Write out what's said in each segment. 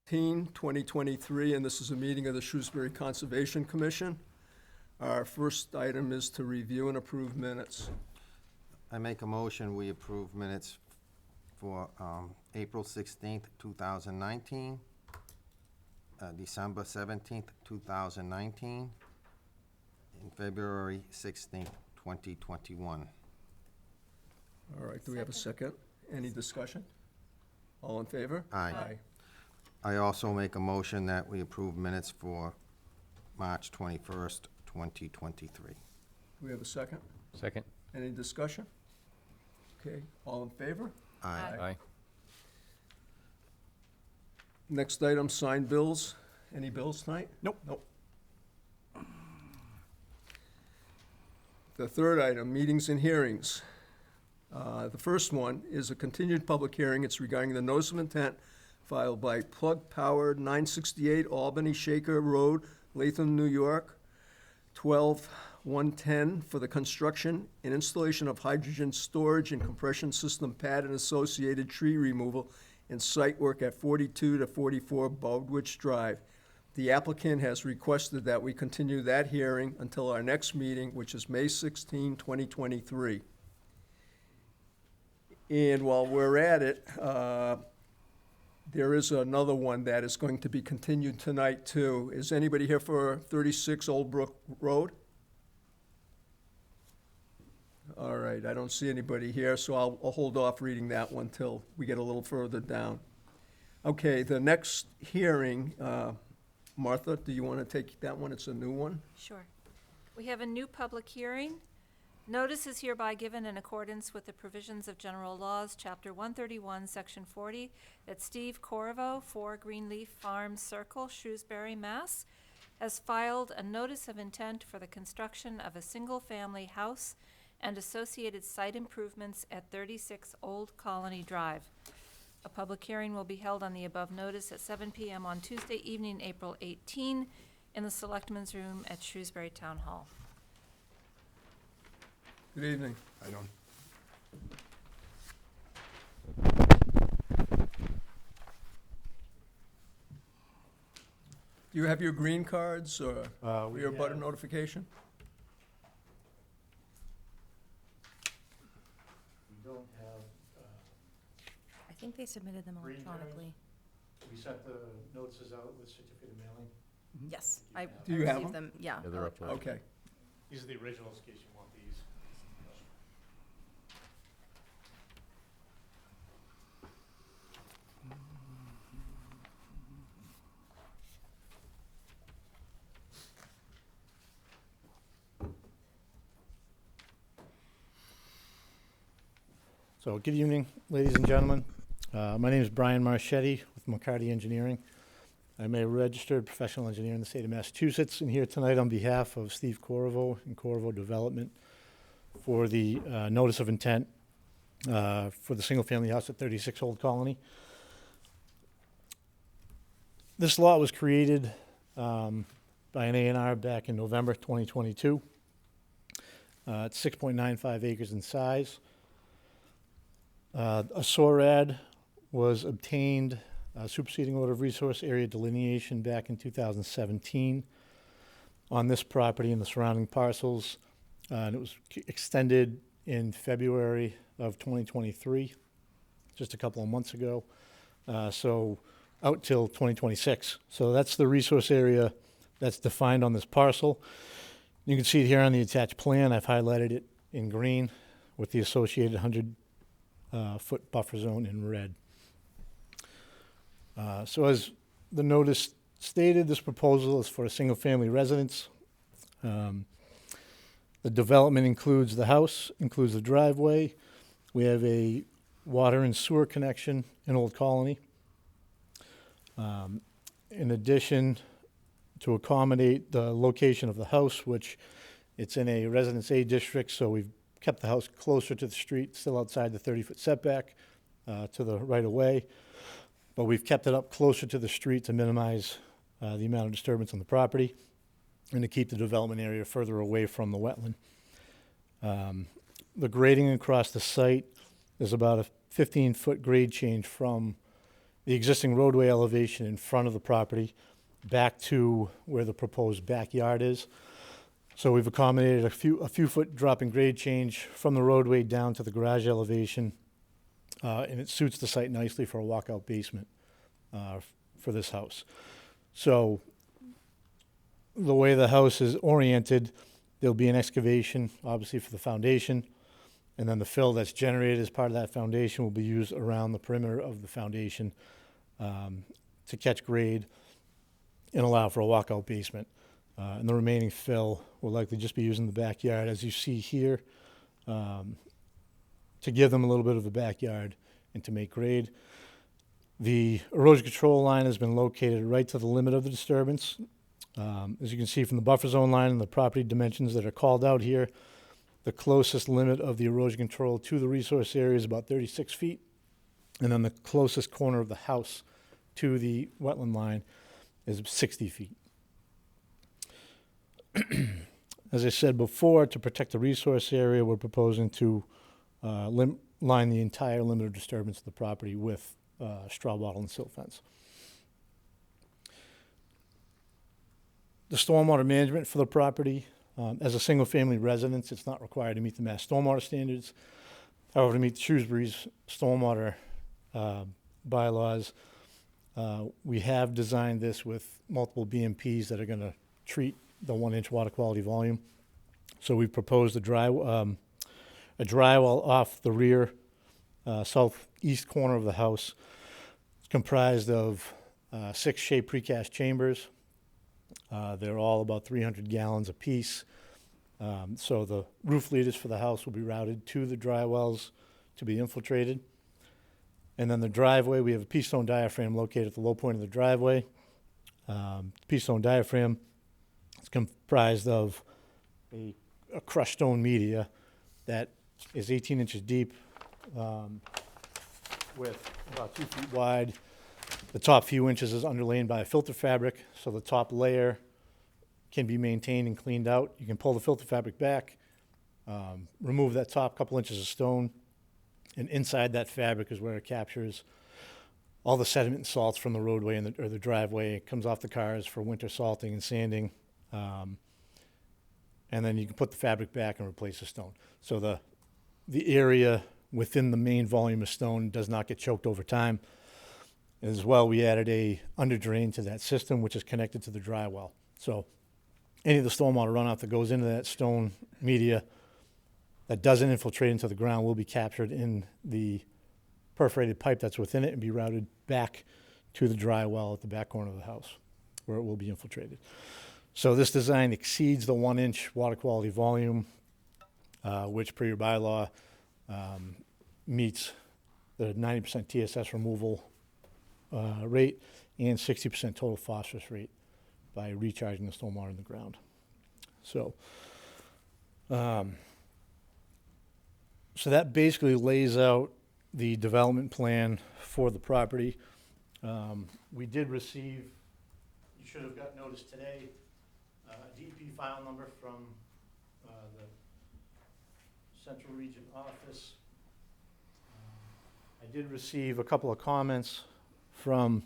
2023, and this is a meeting of the Shrewsbury Conservation Commission. Our first item is to review and approve minutes. I make a motion, we approve minutes for April 16th, 2019, December 17th, 2019, and February 16th, 2021. All right, do we have a second? Any discussion? All in favor? Aye. I also make a motion that we approve minutes for March 21st, 2023. Do we have a second? Second. Any discussion? Okay, all in favor? Aye. Aye. Next item, sign bills. Any bills tonight? Nope. Nope. The third item, meetings and hearings. The first one is a continued public hearing. It's regarding the notice of intent filed by Plug Power, 968 Albany Shaker Road, Latham, New York, 12110, for the construction and installation of hydrogen storage and compression system pad and associated tree removal and site work at 42 to 44 Baldwich Drive. The applicant has requested that we continue that hearing until our next meeting, which is May 16, 2023. And while we're at it, there is another one that is going to be continued tonight, too. Is anybody here for 36 Old Brook Road? All right, I don't see anybody here, so I'll hold off reading that one till we get a little further down. Okay, the next hearing, Martha, do you want to take that one? It's a new one. Sure. We have a new public hearing. Notice is hereby given in accordance with the provisions of General Laws, Chapter 131, Section 40, that Steve Corvo, 4 Greenleaf Farms Circle, Shrewsbury, Mass., has filed a notice of intent for the construction of a single-family house and associated site improvements at 36 Old Colony Drive. A public hearing will be held on the above notice at 7 p.m. on Tuesday evening, April 18, in the Selectmen's Room at Shrewsbury Town Hall. Good evening. I don't. Do you have your green cards or We your butter have- notification? We don't have, I think they submitted them Green electronically. we sent the notices out with certificate of mailing. Yes, I Do you have received them? them, yeah. Yeah, they're up there. Okay. These are the originals, in case you want these. So, good evening, ladies and gentlemen. My name is Brian Marchetti with McCarty Engineering. I'm a registered professional engineer in the state of Massachusetts, and here tonight on behalf of Steve Corvo and Corvo Development for the notice of intent for the single-family house at 36 Old Colony. This lot was created by an A&R back in November 2022. It's 6.95 acres in size. A SORAD was obtained, superseding order of resource area delineation, back in 2017 on this property and the surrounding parcels, and it was extended in February of 2023, just a couple of months ago, so out till 2026. So that's the resource area that's defined on this parcel. You can see it here on the attached plan. I've highlighted it in green with the associated 100-foot buffer zone in red. So as the notice stated, this proposal is for a single-family residence. The development includes the house, includes the driveway. We have a water and sewer connection in Old Colony. In addition, to accommodate the location of the house, which it's in a Residence A district, so we've kept the house closer to the street, still outside the 30-foot setback to the right-of-way. But we've kept it up closer to the street to minimize the amount of disturbance on the property and to keep the development area further away from the wetland. The grading across the site is about a 15-foot grade change from the existing roadway elevation in front of the property back to where the proposed backyard is. So we've accommodated a few foot drop in grade change from the roadway down to the garage elevation, and it suits the site nicely for a walkout basement for this house. So the way the house is oriented, there'll be an excavation, obviously, for the foundation, and then the fill that's generated as part of that foundation will be used around the perimeter of the foundation to catch grade and allow for a walkout basement. And the remaining fill will likely just be used in the backyard, as you see here, to give them a little bit of a backyard and to make grade. The erosion control line has been located right to the limit of the disturbance. As you can see from the buffer zone line and the property dimensions that are called out here, the closest limit of the erosion control to the resource area is about 36 feet. And then the closest corner of the house to the wetland line is 60 feet. As I said before, to protect the resource area, we're proposing to line the entire limit of disturbance of the property with straw wattle and silt fence. The stormwater management for the property, as a single-family residence, it's not required to meet the Mass Stormwater Standards. However, to meet Shrewsbury's stormwater bylaws, we have designed this with multiple BMPs that are going to treat the 1-inch water quality volume. So we've proposed a dry well off the rear southeast corner of the house. It's comprised of 6 shaped precast chambers. They're all about 300 gallons apiece. So the roof leaders for the house will be routed to the dry wells to be infiltrated. And then the driveway, we have a pea stone diaphragm located at the low point of the driveway. Pea stone diaphragm is comprised of a crushed stone media that is 18 inches deep with about 2 feet wide. The top few inches is underlain by a filter fabric, so the top layer can be maintained and cleaned out. You can pull the filter fabric back, remove that top couple inches of stone, and inside that fabric is where it captures all the sediment and salts from the roadway and or the driveway. It comes off the cars for winter salting and sanding. And then you can put the fabric back and replace the stone. So the area within the main volume of stone does not get choked over time. As well, we added a under drain to that system, which is connected to the dry well. So any of the stormwater runoff that goes into that stone media that doesn't infiltrate into the ground will be captured in the perforated pipe that's within it and be routed back to the dry well at the back corner of the house, where it will be infiltrated. So this design exceeds the 1-inch water quality volume, which per your bylaw meets the 90% TSS removal rate and 60% total phosphorus rate by recharging the stormwater in the ground. So, so that basically lays out the development plan for the property. We did receive, you should have got notice today, a DEP file number from the Central Region Office. I did receive a couple of comments from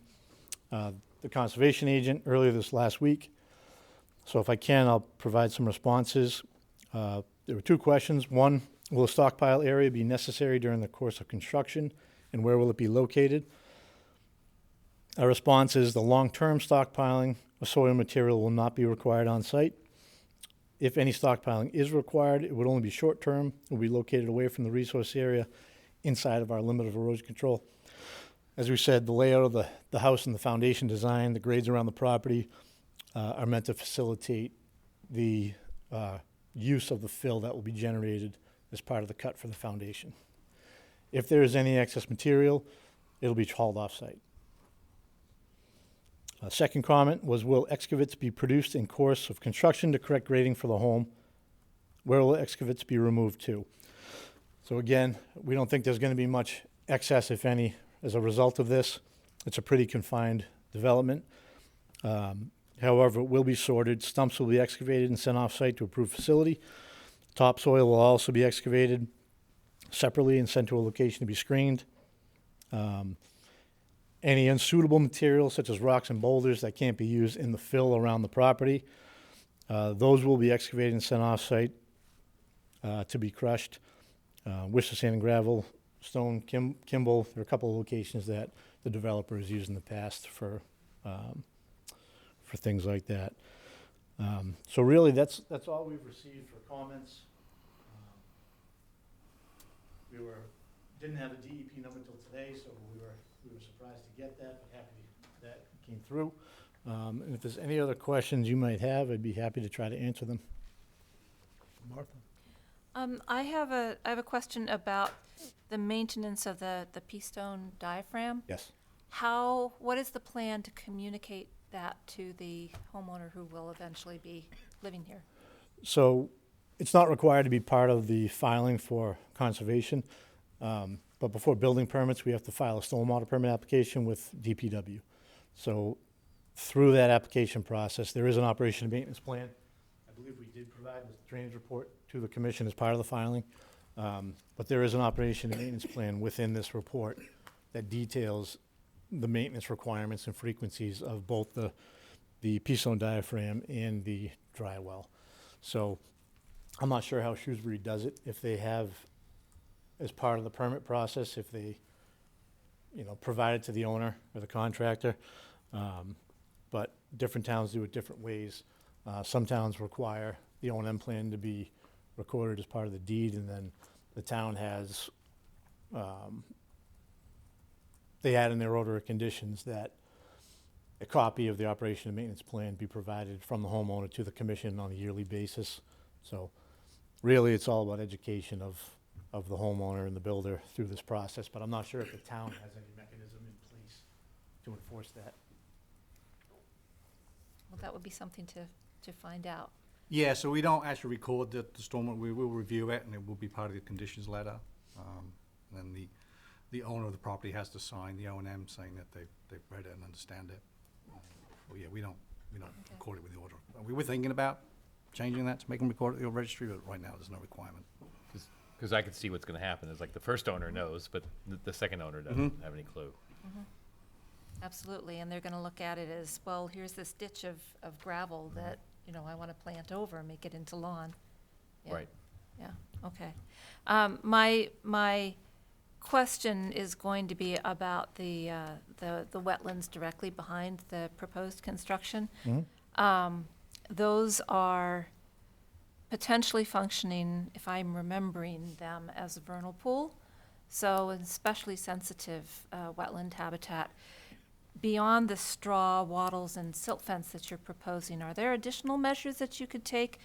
the conservation agent earlier this last week. So if I can, I'll provide some responses. There were 2 questions. One, will a stockpile area be necessary during the course of construction, and where will it be located? Our response is the long-term stockpiling of soil material will not be required on site. If any stockpiling is required, it would only be short-term. It will be located away from the resource area inside of our limit of erosion control. As we said, the layout of the house and the foundation design, the grades around the property are meant to facilitate the use of the fill that will be generated as part of the cut for the foundation. If there is any excess material, it'll be hauled off-site. Second comment was, will excavates be produced in course of construction to correct grading for the home? Where will excavates be removed to? So again, we don't think there's going to be much excess, if any, as a result of this. It's a pretty confined development. However, it will be sorted. Stumps will be excavated and sent off-site to approved facility. Topsoil will also be excavated separately and sent to a location to be screened. Any unsuitable materials such as rocks and boulders that can't be used in the fill around the property, those will be excavated and sent off-site to be crushed. Worcester Sand and Gravel, Stone, Kimball, there are a couple of locations that the developer has used in the past for things like that. So really, that's all we've received for comments. We didn't have a DEP number until today, so we were surprised to get that, but happy that came through. And if there's any other questions you might have, I'd be happy to try to answer them. Martha? I have a question about the maintenance of the P-stone diaphragm. Yes. What is the plan to communicate that to the homeowner who will eventually be living here? So it's not required to be part of the filing for conservation, but before building permits, we have to file a stormwater permit application with DPW. So through that application process, there is an operation and maintenance plan. I believe we did provide the drainage report to the commission as part of the filing, but there is an operation and maintenance plan within this report that details the maintenance requirements and frequencies of both the P-stone diaphragm and the dry well. So I'm not sure how Shrewsbury does it, if they have, as part of the permit process, if they, provide it to the owner or the contractor. But different towns do it different ways. Some towns require the O&M plan to be recorded as part of the deed, and then the town has, they add in their order of conditions that a copy of the operation and maintenance plan be provided from the homeowner to the commission on a yearly basis. So really, it's all about education of the homeowner and the builder through this process, but I'm not sure if the town has any mechanism in place to enforce that. Well, that would be something to find out. Yeah, so we don't actually record the stormwater. We will review it, and it will be part of the conditions letter. And then the owner of the property has to sign the O&M saying that they've read it and understand it. Well, yeah, we don't record it with the order. We were thinking about changing that to make them record it at the registry, but right now there's no requirement. Because I could see what's going to happen. Is like the first owner knows, but the second owner doesn't have any clue. Absolutely, and they're gonna look at it as, well, here's this ditch of gravel that, I wanna plant over, make it into lawn. Yeah. Right. Yeah, okay. My question is going to be about the wetlands directly behind the proposed construction. Those are potentially functioning, if I'm remembering them, as a vernal pool, so especially sensitive wetland habitat. Beyond the straw, wattles, and silt fence that you're proposing, are there additional measures that you could take?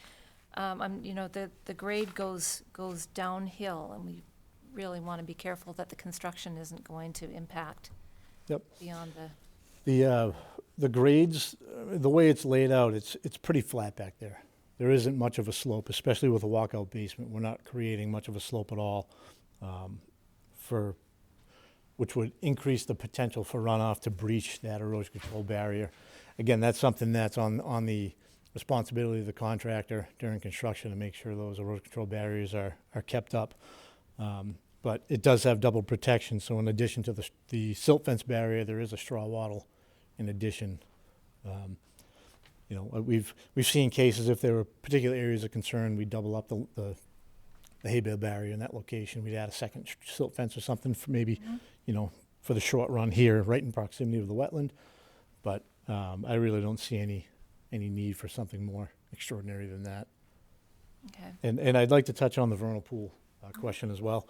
The grade goes downhill, and we really want to be careful that the construction isn't going to impact Yep. beyond the. The grades, the way it's laid out, it's pretty flat back there. There isn't much of a slope, especially with a walkout basement. We're not creating much of a slope at all, which would increase the potential for runoff to breach that erosion control barrier. Again, that's something that's on the responsibility of the contractor during construction to make sure those erosion control barriers are kept up. But it does have double protection, so in addition to the silt fence barrier, there is a straw wattle in addition. We've seen cases, if there were particular areas of concern, we double up the hay bale barrier in that location. We'd add a second silt fence or something for maybe, for the short run here, right in proximity of the wetland. But I really don't see any need for something more extraordinary than that. Okay. And I'd like to touch on the vernal pool question as well.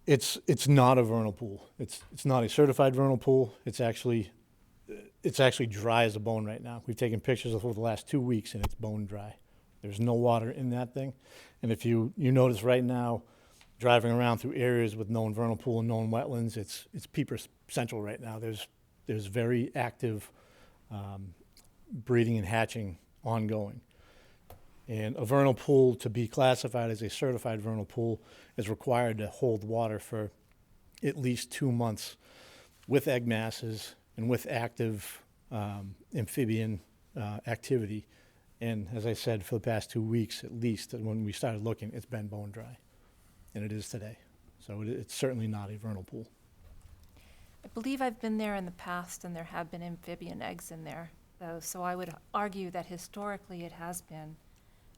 It's not a vernal pool. It's not a certified vernal pool. It's actually dry as a bone right now. We've taken pictures over the last 2 weeks, and it's bone dry. There's no water in that thing. And if you notice right now, driving around through areas with known vernal pool and known wetlands, it's Peeper Central right now. There's very active breeding and hatching ongoing. And a vernal pool, to be classified as a certified vernal pool, is required to hold water for at least 2 months with egg masses and with active amphibian activity. And as I said, for the past 2 weeks at least, when we started looking, it's been bone dry. And it is today. So it's certainly not a vernal pool. I believe I've been there in the past, and there have been amphibian eggs in there, though, so I would argue that historically it has been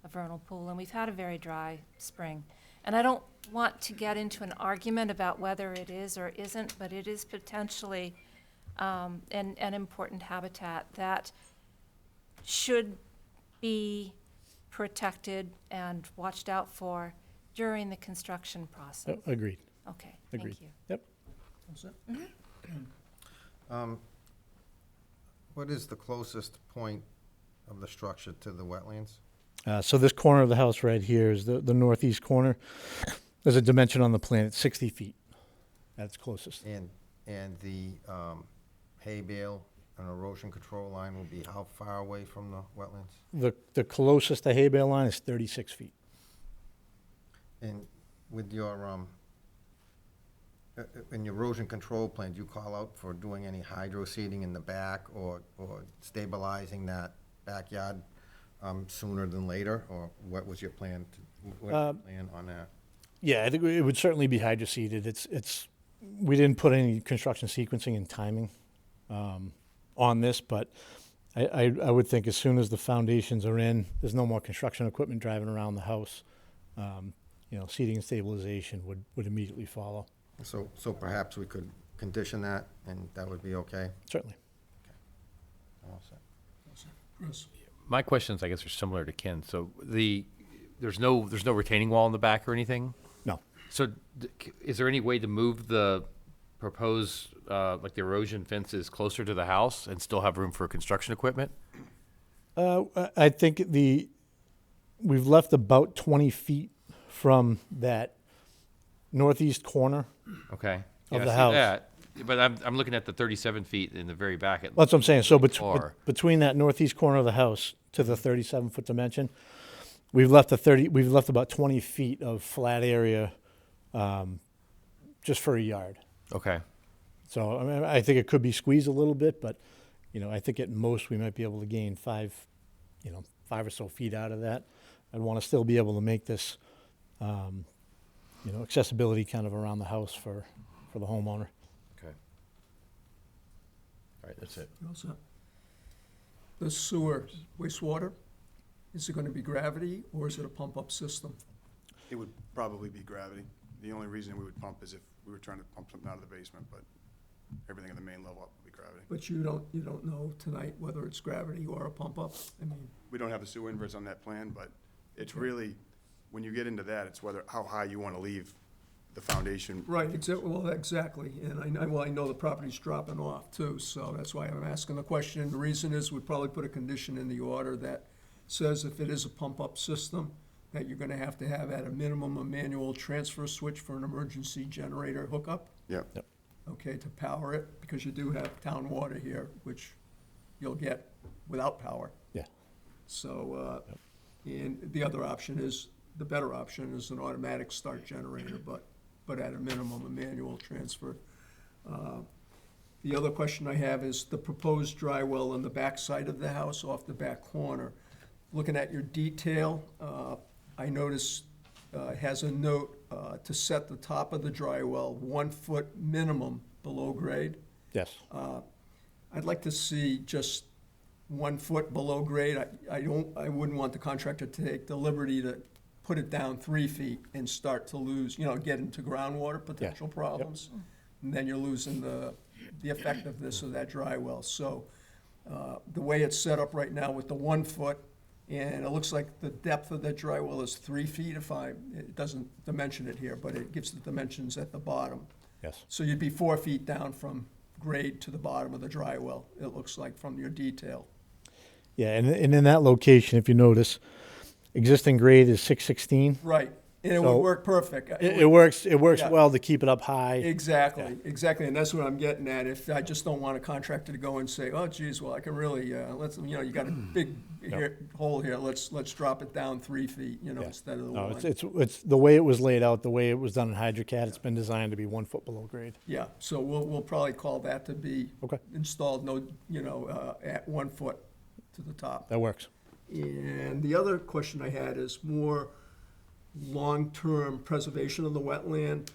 a vernal pool, and we've had a very dry spring. And I don't want to get into an argument about whether it is or isn't, but it is potentially an important habitat that should be protected and watched out for during the construction process. Agreed. Okay, Agreed. thank you. Yep. What is the closest point of the structure to the wetlands? So this corner of the house right here is the northeast corner. There's a dimension on the plan, it's 60 feet at its closest. And the hay bale and erosion control line will be how far away from the wetlands? The closest to hay bale line is 36 feet. And with your, in your erosion control plan, do you call out for doing any hydro seeding in the back or stabilizing that backyard sooner than later? Or what was your plan, what's your plan on that? Yeah, I think it would certainly be hydroseeded. We didn't put any construction sequencing and timing on this, but I would think as soon as the foundations are in, there's no more construction equipment driving around the house. Seeding and stabilization would immediately follow. So perhaps we could condition that, and that would be okay? Certainly. I'm all set. Chris? My questions, I guess, are similar to Ken. So there's no retaining wall in the back or anything? No. So is there any way to move the proposed, like the erosion fences closer to the house and still have room for construction equipment? I think we've left about 20 feet from that northeast corner. Okay. Of Yeah, the I see house. that. But I'm looking at the 37 feet in the very back. That's what I'm saying. So Far. between that northeast corner of the house to the 37-foot dimension, we've left about 20 feet of flat area, just for a yard. Okay. So I mean, I think it could be squeezed a little bit, but I think at most we might be able to gain 5 or so feet out of that. I'd want to still be able to make this, accessibility kind of around the house for the homeowner. Okay. All right, that's it. You all set? The sewer, wastewater, is it gonna be gravity or is it a pump-up system? It would probably be gravity. The only reason we would pump is if we were trying to pump something out of the basement, but everything in the main level up would be gravity. But you don't know tonight whether it's gravity or a pump-up? I mean, We don't have the sewer inverts on that plan, but it's really, when you get into that, it's how high you want to leave the foundation. right, exactly. And I know the property's dropping off too, so that's why I'm asking the question. The reason is we'd probably put a condition in the order that says if it is a pump-up system, that you're gonna have to have at a minimum a manual transfer switch for an emergency generator hookup. Yep. Okay, to power it, because you do have town water here, which you'll get without power. Yeah. So, and the other option is, the better option is an automatic start generator, but at a minimum, a manual transfer. The other question I have is the proposed dry well on the back side of the house, off the back corner. Looking at your detail, I noticed it has a note to set the top of the dry well 1 foot minimum below grade. Yes. I'd like to see just 1 foot below grade. I wouldn't want the contractor to take the liberty to put it down 3 feet and start to lose, get into groundwater potential problems. And then you're losing the effectiveness of that dry well. So the way it's set up right now with the 1 foot, and it looks like the depth of that dry well is 3 feet it doesn't dimension it here, but it gives the dimensions at the bottom. Yes. So you'd be 4 feet down from grade to the bottom of the dry well, it looks like from your detail. Yeah, and in that location, if you notice, existing grade is 616. Right, and it would So work perfect. It works Yeah. well to keep it up high. Exactly, and that's what I'm getting at. If I just don't want a contractor to go and say, oh geez, well, I can really, you got a big hole here, let's drop it down 3 feet, instead of the No, one. it's the way it was laid out, the way it was done in HydroCAD, it's been designed to be 1 foot below grade. Yeah, so we'll probably call that to be Okay. installed, at 1 foot to the top. That works. And the other question I had is more long-term preservation of the wetland.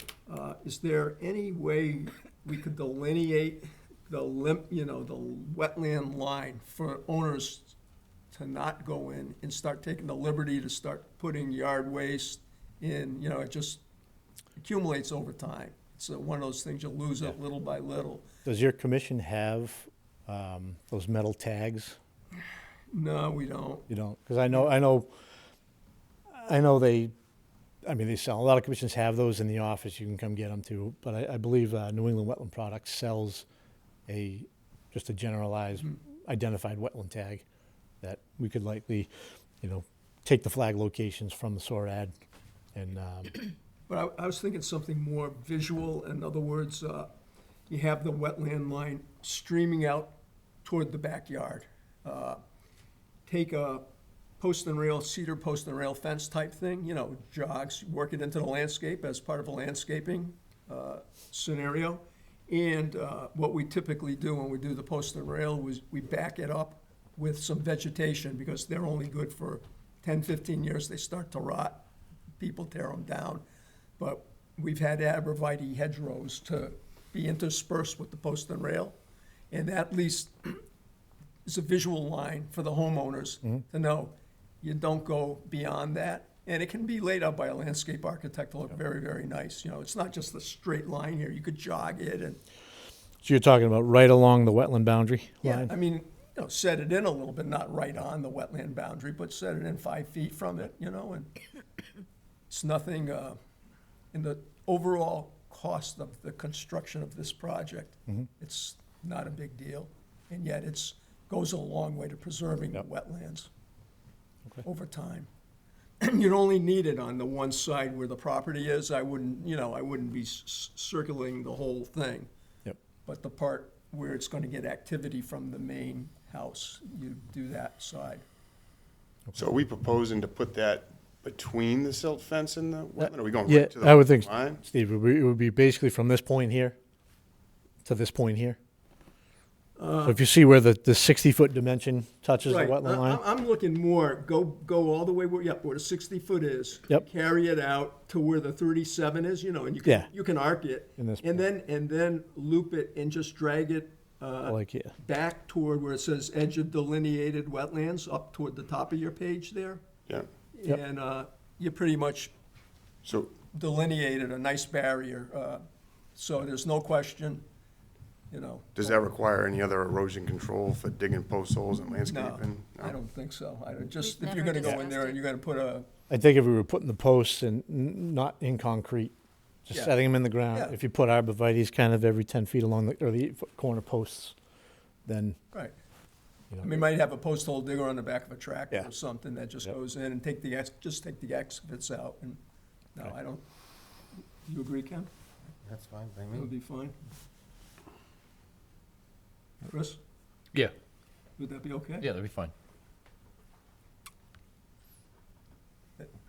Is there any way we could delineate the the wetland line for owners to not go in and start taking the liberty to start putting yard waste in, it just accumulates over time. It's one of those things you lose it little by little. Does your commission have those metal tags? No, we don't. You don't? Because I know they sell, a lot of commissions have those in the office, you can come get them too. But I believe New England Wetland Products sells just a generalized identified wetland tag that we could likely, take the flag locations from the SORAD and, But I was thinking something more visual. In other words, you have the wetland line streaming out toward the backyard. Take a post and rail, cedar post and rail fence type thing, jogs, work it into the landscape as part of a landscaping scenario. And what we typically do when we do the post and rail was we back it up with some vegetation because they're only good for 10, 15 years. They start to rot. People tear them down. But we've had arborvitae hedgerows to be interspersed with the post and rail. And that at least is a visual line for the homeowners to know you don't go beyond that. And it can be laid out by a landscape architect to look very, very nice. It's not just a straight line here. You could jog it and, so you're talking about right along the wetland boundary yeah, line? I mean, set it in a little bit, not right on the wetland boundary, but set it in 5 feet from it, and it's nothing, in the overall cost of the construction of this project, it's not a big deal. And yet goes a long way to preserving the wetlands over time. You'd only need it on the one side where the property is. I wouldn't be circling the whole thing. Yep. But the part where it's gonna get activity from the main house, you do that side. So are we proposing to put that between the silt fence and the wetland? Are we going Yeah, right to the I would think, line? Steve, it would be basically from this point here to this point here. So if you see where the 60-foot dimension touches the Right. wetland line? I'm looking more, go all the way where the 60-foot is. Yep. Carry it out to where the 37 is, and Yeah. you can arc it. In this And then loop it and just drag it Like, yeah. back toward where it says edge of delineated wetlands, up toward the top of your page there. Yeah. Yep. And you pretty much So, delineated a nice barrier, so there's no question, does that require any other erosion control for digging post holes and No, landscaping? I don't think so. Just, We've if you're never gonna go in there discussed and it. you're gonna put a, I think if we were putting the posts in, not in concrete, just Yeah. setting them in the ground. Yeah. If you put arborvitae's kind of every 10 feet along or the corner posts, then, right. you I mean, know, might have a post hole digger on the back of a tractor Yeah. or something that just Yep. goes in and take the excavates out, and, no, Okay. I don't, you agree, Ken? That's fine by That me. would be fine? Chris, Yeah, would that be okay? yeah, that'd be fine.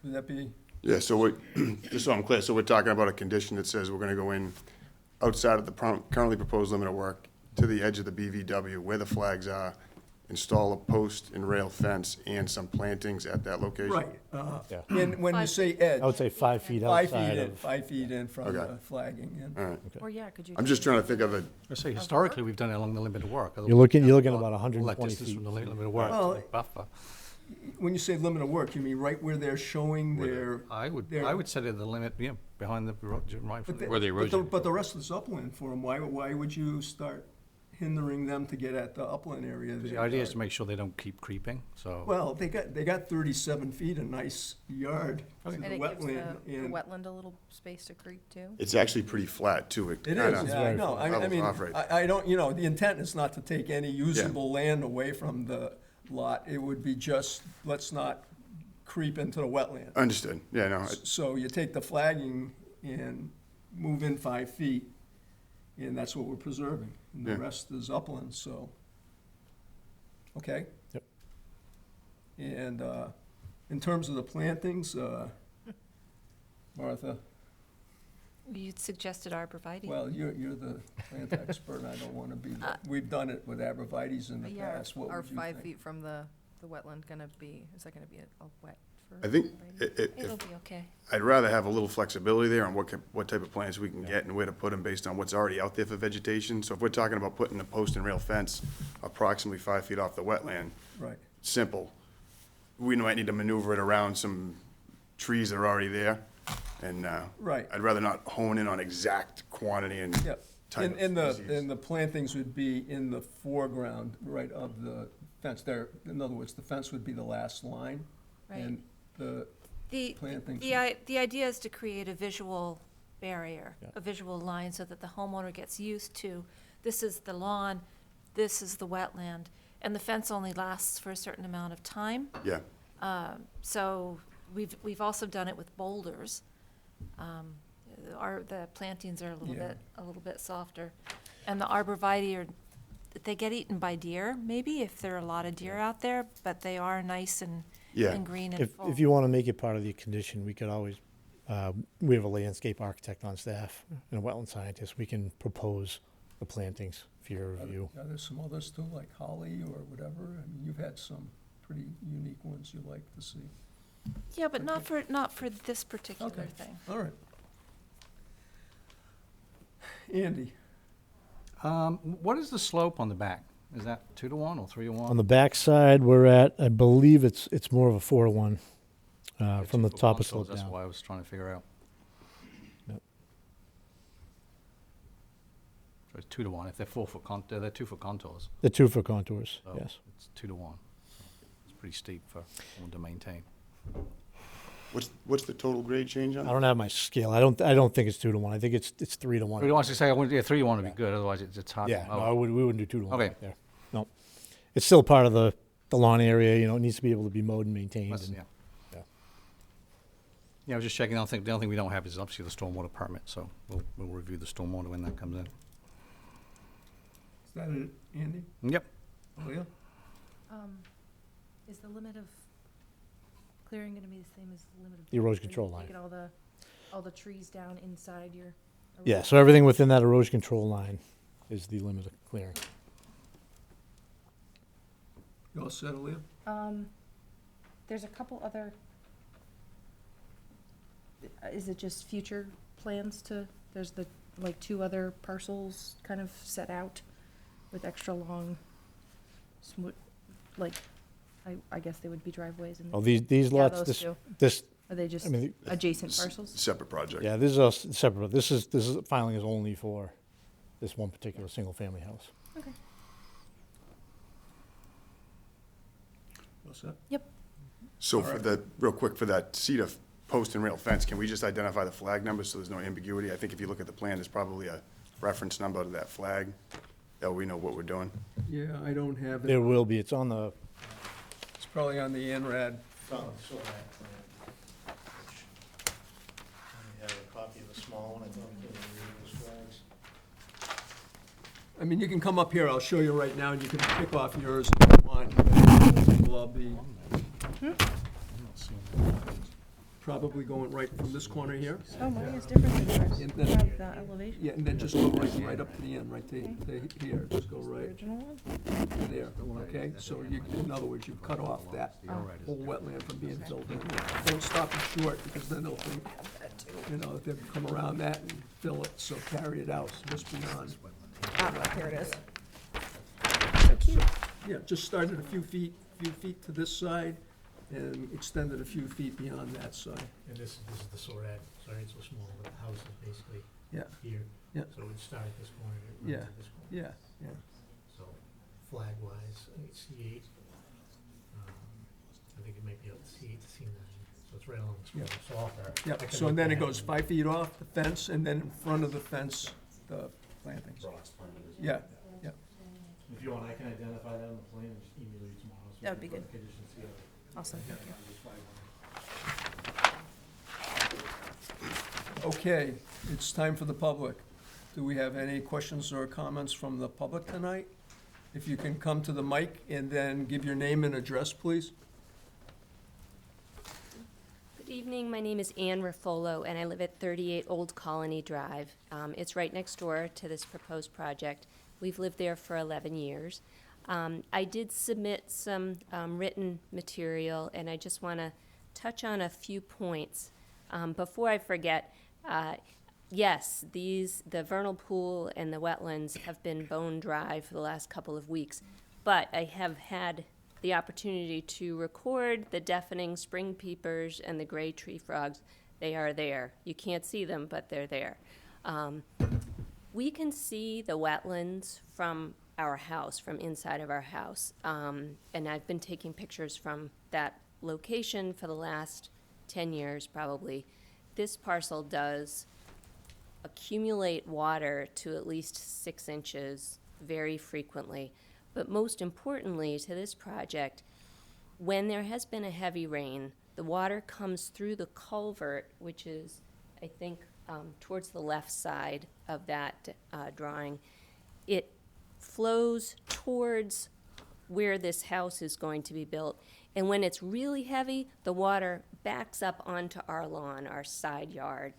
Would that be, Yeah, so just so I'm clear, so we're talking about a condition that says we're gonna go in outside of the currently proposed limit of work to the edge of the BVW where the flags are, install a post and rail fence and some plantings at that location? right, Yeah. and when you 5 say edge, I would say 5 feet 5 feet outside in, of. 5 feet in from Okay. the flagging, and, All right. Or yeah, could you? I'm just trying to think of a, I say historically, we've done it along the limit of work. You're looking about All that 120 distance feet. from the limit of work, Well, to the buffer. when you say limit of work, you mean right where they're showing their, I would there- set it at the limit, behind the, right from but the. the, Where the but the, erosion but the rest is upland for them, why would you start hindering them to get at the upland area? of The their idea is yard? to make sure they don't keep creeping, so. Well, they got 37 feet, a nice yard to the And it gives wetland, the and wetland a little space to creep too? it's actually pretty flat too. it kinda is, yeah, I know, I levels mean, off right I don't, the intent is not to take any usable land away from the lot, it would be just, let's not creep into the wetland. Understood, yeah, no, So you take the flagging and move in 5 feet, and that's what we're preserving, and the Yeah. rest is upland, so. Okay? Yep. And, in terms of the plantings, Martha, You suggested arborvitae. well, you're the plant expert, and I don't wanna be, we've done it with arborvitae's in the But yeah, past, what are would you 5 think? feet from the wetland gonna be, is that gonna be a wet I think It'll be okay. I'd rather have a little flexibility there on what type of plants we can get and where to put them based on what's already out there for vegetation. So if we're talking about putting a post and rail fence approximately 5 feet off the wetland, Right. simple. We might need to maneuver it around some trees that are already there, and, Right. I'd rather not hone in on exact quantity and Yep. type of And species. the plantings would be in the foreground, right, of the fence there. In other words, the fence would be the last line. Right. And the The, plantings. the idea is to create a visual barrier, a visual line, so that the homeowner gets used to, this is the lawn, this is the wetland, and the fence only lasts for a certain amount of time. Yeah, So we've also done it with boulders. The plantings are Yeah. a little bit softer. And the arborvitae are, they get eaten by deer, maybe, if there are a lot of deer out there, but they are nice and Yeah. green and If full. you want to make it part of the condition, we could always, we have a landscape architect on staff and a wetland scientist. We can propose the plantings for your review. Are there some others too, like holly or whatever? I mean, you've had some pretty unique ones you like to see. Yeah, but not for this particular Okay. thing. All right. Andy, What is the slope on the back? Is that 2-to-1 or 3-to-1? On the back side, we're at, I believe it's more of a 4-to-1 from the top of slope That's down. why I was trying to figure out. Yep. So it's 2-to-1. If they're 4-foot they're 2-foot contours. The 2 for contours, So yes. it's 2-to-1. So it's pretty steep for one to maintain. what's the total grade change on I it? don't have my scale. I don't think it's 2-to-1. I think it's 3-to-1. 3-to-1, so say, 3-to-1 would be good, otherwise it's hard. Yeah, Oh, no, we wouldn't do 2-to-1 Okay. back there. No. It's still part of the lawn area, it needs to be able to be mowed and maintained. that's- and- yeah. yeah. Yeah, I was just checking. The only thing we don't have is obviously the stormwater permit, so we'll review the stormwater when that comes in. is that it, Andy? Yep. Leah? Is the limit of clearing gonna be the same as the limit of? The erosion Are you control line. Taking all the trees down inside your? Yeah, so everything within that erosion control line is the limit of clearing. You all set, Leah? There's a couple other, is it just future plans there's like 2 other parcels kind of set out with extra long, I guess they would be driveways and. Oh, these Yeah, lots, those 2. this, Are they just I mean, adjacent parcels? Separate project. yeah, this is all separate. This is filing is only for this one particular single-family house. Okay. You all set? Yep. So for real quick, for that cedar post and rail fence, can we just identify the flag number so there's no ambiguity? I think if you look at the plan, there's probably a reference number to that flag, that we know what we're doing. Yeah, I don't have There it. will be, it's on the, It's probably on the NRAD. Found the SORAD plan. I have a copy of the small one, I thought we could read those flags. I mean, you can come up here, I'll show you right now, and you can pick off yours if you want. We'll all be probably going right from this corner here. Oh, mine is different than yours. And You then- have the elevation. Yeah, and then just go right up to the end, right to here, just go The right original one? there, okay? So you, in other words, you cut off that whole wetland from being filled in. Don't stop it short, because then they'll think, that they'll come around that and fill it, so carry it out just beyond. Here it is. Yeah, just start at a few feet to this side, and extend it a few feet beyond that side. And this is the SORAD, sorry it's so small, but the house is basically Yeah, here. Yeah. So it would start at this corner, and it Yeah. runs to this corner. yeah, yeah. So flag-wise, it's C8. I think it might be up to C8 to C9, so it's right along the Yeah. square, so off there. Yeah, I could so look then it at goes 5 feet off the fence, and then in front of the fence, the plantings. Yeah, yeah. If you want, I can identify that on the plan and just email you tomorrow. so That would you be can good. put conditions together. Awesome, thank you. Okay, it's time for the public. Do we have any questions or comments from the public tonight? If you can come to the mic and then give your name and address, please. Good evening, my name is Ann Raffolo, and I live at 38 Old Colony Drive. It's right next door to this proposed project. We've lived there for 11 years. I did submit some written material, and I just want to touch on a few points. Before I forget, yes, the vernal pool and the wetlands have been bone dry for the last couple of weeks, but I have had the opportunity to record the deafening spring peepers and the gray tree frogs. They are there. You can't see them, but they're there. We can see the wetlands from our house, from inside of our house. And I've been taking pictures from that location for the last 10 years, probably. This parcel does accumulate water to at least 6 inches very frequently. But most importantly to this project, when there has been a heavy rain, the water comes through the culvert, which is, I think, towards the left side of that drawing. It flows towards where this house is going to be built. And when it's really heavy, the water backs up onto our lawn, our side yard.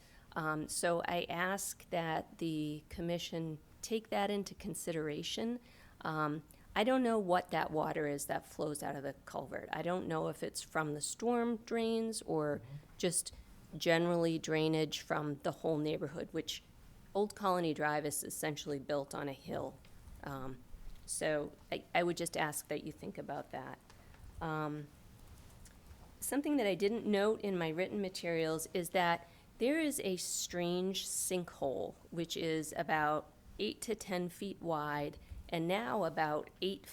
So I ask that the commission take that into consideration. I don't know what that water is that flows out of the culvert. I don't know if it's from the storm drains or just generally drainage from the whole neighborhood, which Old Colony Drive is essentially built on a hill. So I would just ask that you think about that. Something that I didn't note in my written materials is that there is a strange sinkhole, which is about 8 to 10 feet wide and now about 8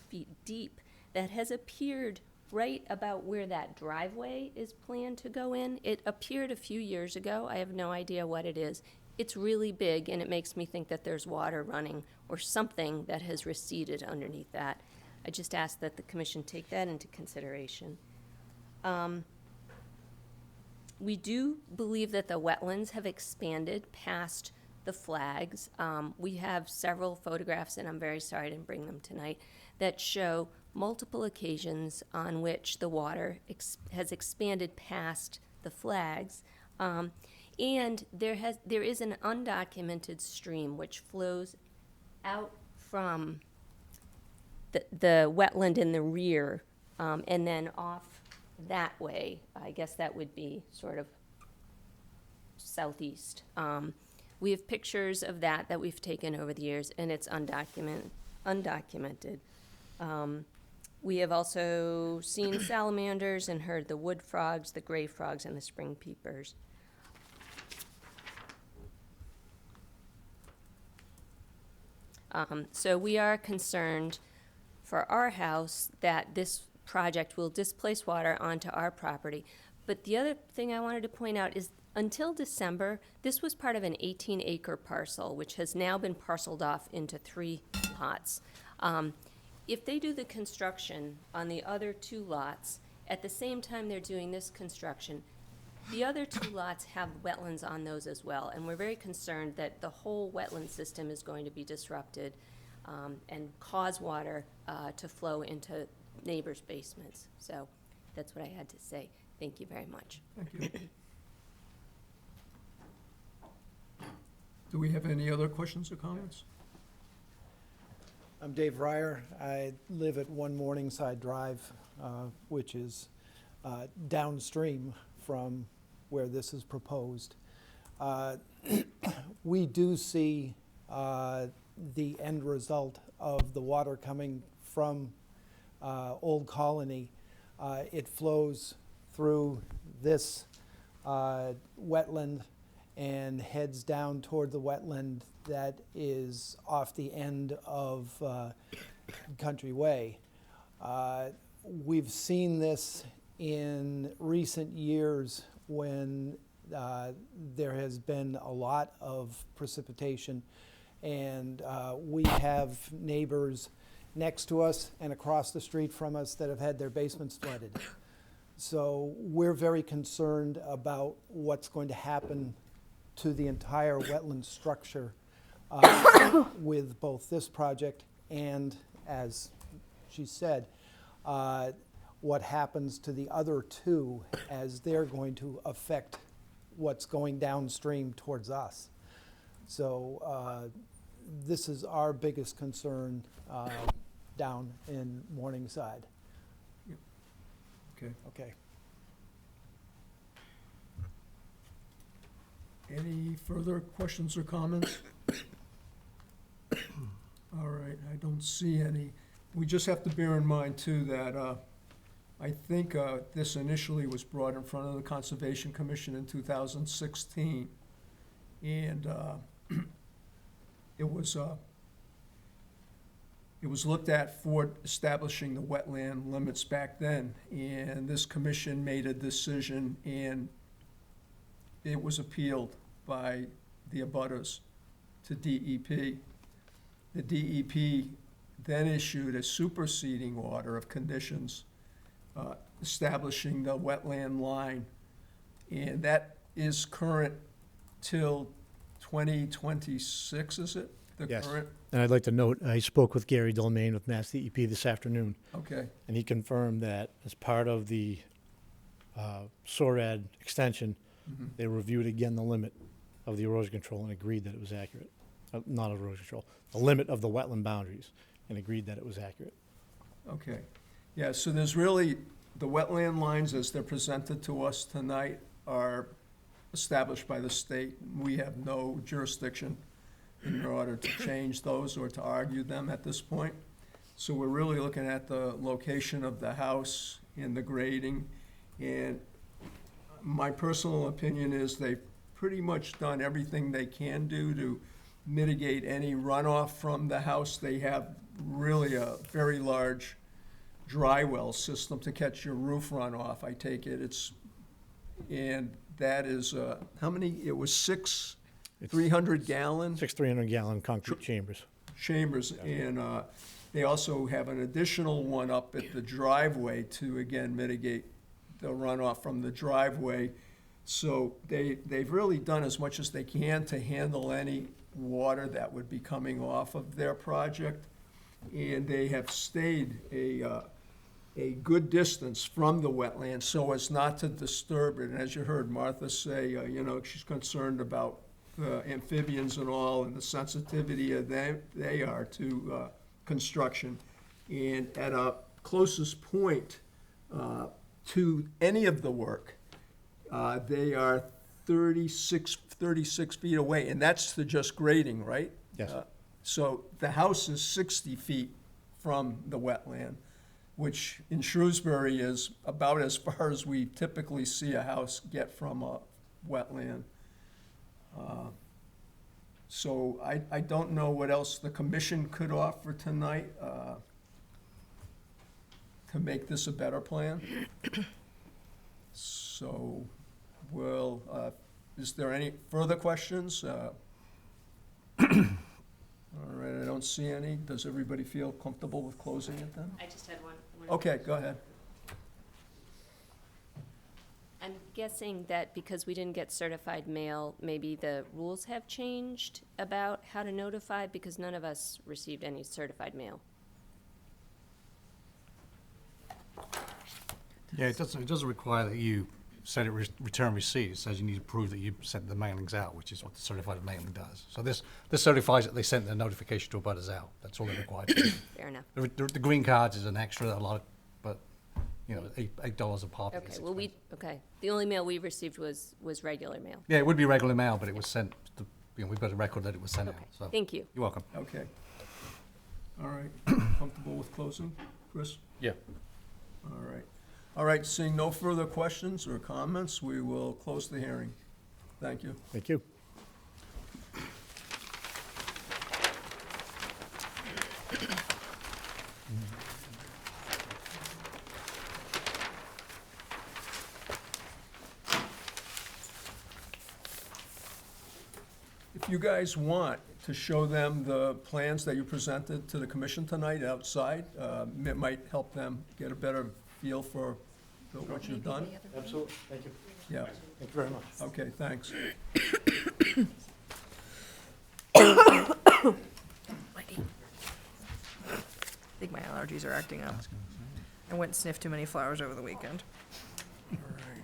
feet deep, that has appeared right about where that driveway is planned to go in. It appeared a few years ago. I have no idea what it is. It's really big, and it makes me think that there's water running or something that has receded underneath that. I just ask that the commission take that into consideration. We do believe that the wetlands have expanded past the flags. We have several photographs, and I'm very sorry I didn't bring them tonight, that show multiple occasions on which the water has expanded past the flags. And there is an undocumented stream which flows out from the wetland in the rear, and then off that way. I guess that would be sort of southeast. We have pictures of that we've taken over the years, and it's undocumented. We have also seen salamanders and heard the wood frogs, the gray frogs, and the spring peepers. So we are concerned for our house that this project will displace water onto our property. But the other thing I wanted to point out is until December, this was part of an 18-acre parcel, which has now been parceled off into 3 lots. If they do the construction on the other 2 lots, at the same time they're doing this construction, the other 2 lots have wetlands on those as well, and we're very concerned that the whole wetland system is going to be disrupted and cause water to flow into neighbors' basements. So that's what I had to say. Thank you very much. Thank you. Do we have any other questions or comments? I'm Dave Ryer. I live at 1 Morningside Drive, which is downstream from where this is proposed. We do see the end result of the water coming from Old Colony. It flows through this wetland and heads down toward the wetland that is off the end of Country Way. We've seen this in recent years when there has been a lot of precipitation, and we have neighbors next to us and across the street from us that have had their basements flooded. So we're very concerned about what's going to happen to the entire wetland structure with both this project and, as she said, what happens to the other 2 as they're going to affect what's going downstream towards us. So this is our biggest concern down in Morningside. Okay. Okay. Any further questions or comments? All right, I don't see any. We just have to bear in mind, too, that I think this initially was brought in front of the Conservation Commission in 2016, and it was looked at for establishing the wetland limits back then, and this commission made a decision, and it was appealed by the abutters to DEP. The DEP then issued a superseding order of conditions establishing the wetland line, and that is current till 2026, is it? The Yes. current? And I'd like to note, I spoke with Gary Delmain with Mass DEP this afternoon, Okay, and he confirmed that as part of the SORAD extension, they reviewed again the limit of the erosion control and agreed that it was accurate. Not erosion control, the limit of the wetland boundaries, and agreed that it was accurate. okay. Yeah, so there's really, the wetland lines as they're presented to us tonight are established by the state. We have no jurisdiction in order to change those or to argue them at this point. So we're really looking at the location of the house and the grading. And my personal opinion is they've pretty much done everything they can do to mitigate any runoff from the house. They have really a very large dry well system to catch your roof runoff, I take it. And that is, how many, it was six It's 300-gallon 6 300-gallon concrete chambers. chambers, and they also have an additional one up at the driveway to, again, mitigate the runoff from the driveway. So they've really done as much as they can to handle any water that would be coming off of their project. And they have stayed a good distance from the wetland so as not to disturb it. And as you heard Martha say, she's concerned about amphibians and all, and the sensitivity of they are to construction. And at a closest point to any of the work, they are 36 feet away, and that's to just grading, right? Yes. So the house is 60 feet from the wetland, which in Shrewsbury is about as far as we typically see a house get from a wetland. So I don't know what else the commission could offer tonight to make this a better plan. So, is there any further questions? All right, I don't see any. Does everybody feel comfortable with closing it then? I just had one. Okay, go ahead. I'm guessing that because we didn't get certified mail, maybe the rules have changed about how to notify, because none of us received any certified mail. Yeah, it doesn't require that you send it, return receipt. It says you need to prove that you sent the mailings out, which is what the certified mailing does. So this certifies that they sent the notification to abutters out. That's all it requires. Fair enough. The green cards is an extra, a lot, but, $8 a pop. Okay, well, the only mail we received was regular mail. Yeah, it would be regular mail, but it was sent, we've got a record that it was sent out, Okay, so. thank you. You're welcome. Okay. All right, comfortable with closing? Chris? Yeah. All right. All right, seeing no further questions or comments, we will close the hearing. Thank you. Thank you. If you guys want to show them the plans that you presented to the commission tonight outside, it might help them get a better feel for what you've done. Absolutely. Thank you. Yeah, Thank you very much. okay, thanks. I think my allergies are acting up. I went and sniffed too many flowers over the weekend. All right,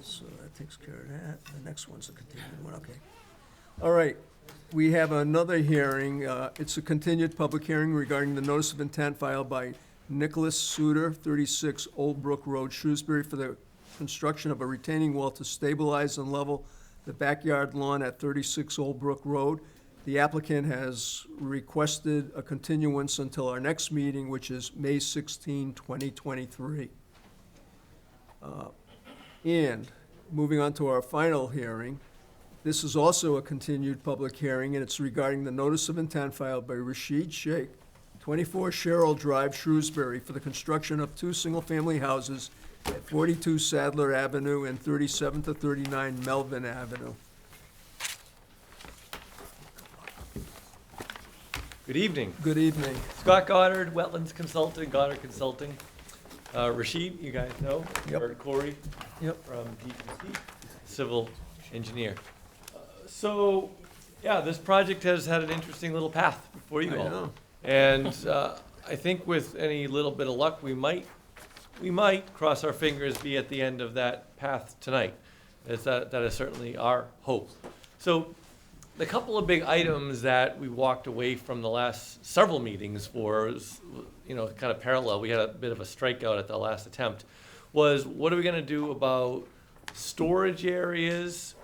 so that takes care of that. The next one's a continued one, okay. All right, we have another hearing. It's a continued public hearing regarding the notice of intent filed by Nicholas Suter, 36 Old Brook Road, Shrewsbury, for the construction of a retaining wall to stabilize and level the backyard lawn at 36 Old Brook Road. The applicant has requested a continuance until our next meeting, which is May 16, 2023. And moving on to our final hearing, this is also a continued public hearing, and it's regarding the notice of intent filed by Rashid Sheikh, 24 Sherrill Drive, Shrewsbury, for the construction of 2 single-family houses at 42 Sadler Avenue and 37 to 39 Melvin Avenue. Good evening. Good evening. Scott Goddard, Wetlands Consultant, Goddard Consulting. Rashid, you guys know. Yep. Or Corey. Yep. From DPC, civil engineer. So, yeah, this project has had an interesting little path before you I all. know. And I think with any little bit of luck, we might, cross our fingers, be at the end of that path tonight. That is certainly our hope. So, the couple of big items that we walked away from the last several meetings for, kind of parallel, we had a bit of a strikeout at the last attempt, was what are we gonna do about storage areas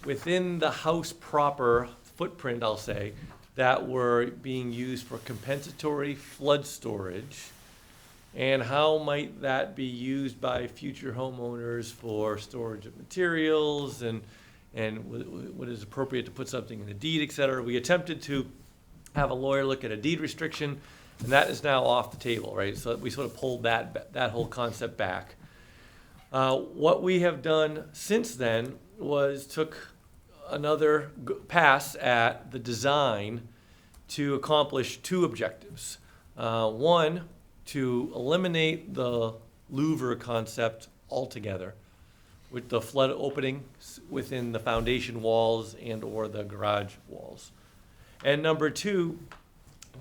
within the house proper footprint, I'll say, that were being used for compensatory flood storage? And how might that be used by future homeowners for storage of materials and what is appropriate to put something in the deed, et cetera. We attempted to have a lawyer look at a deed restriction, and that is now off the table, right? So we sort of pulled that whole concept back. What we have done since then was took another pass at the design to accomplish 2 objectives. One, to eliminate the louver concept altogether, with the flood openings within the foundation walls and or the garage walls. And number 2,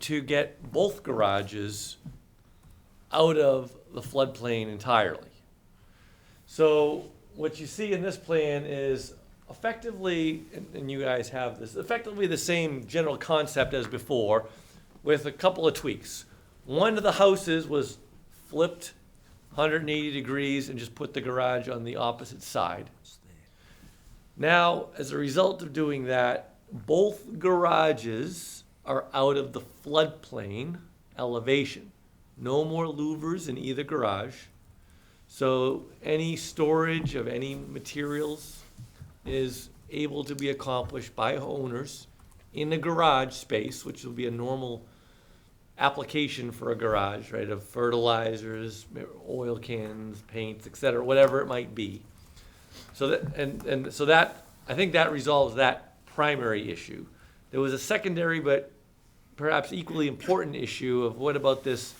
to get both garages out of the floodplain entirely. So what you see in this plan is effectively, and you guys have this, effectively the same general concept as before, with a couple of tweaks. One of the houses was flipped 180 degrees and just put the garage on the opposite side. Now, as a result of doing that, both garages are out of the floodplain elevation. No more louvers in either garage. So any storage of any materials is able to be accomplished by owners in the garage space, which will be a normal application for a garage, right, of fertilizers, oil cans, paints, et cetera, whatever it might be. So that, so that, I think that resolves that primary issue. There was a secondary but perhaps equally important issue of what about this,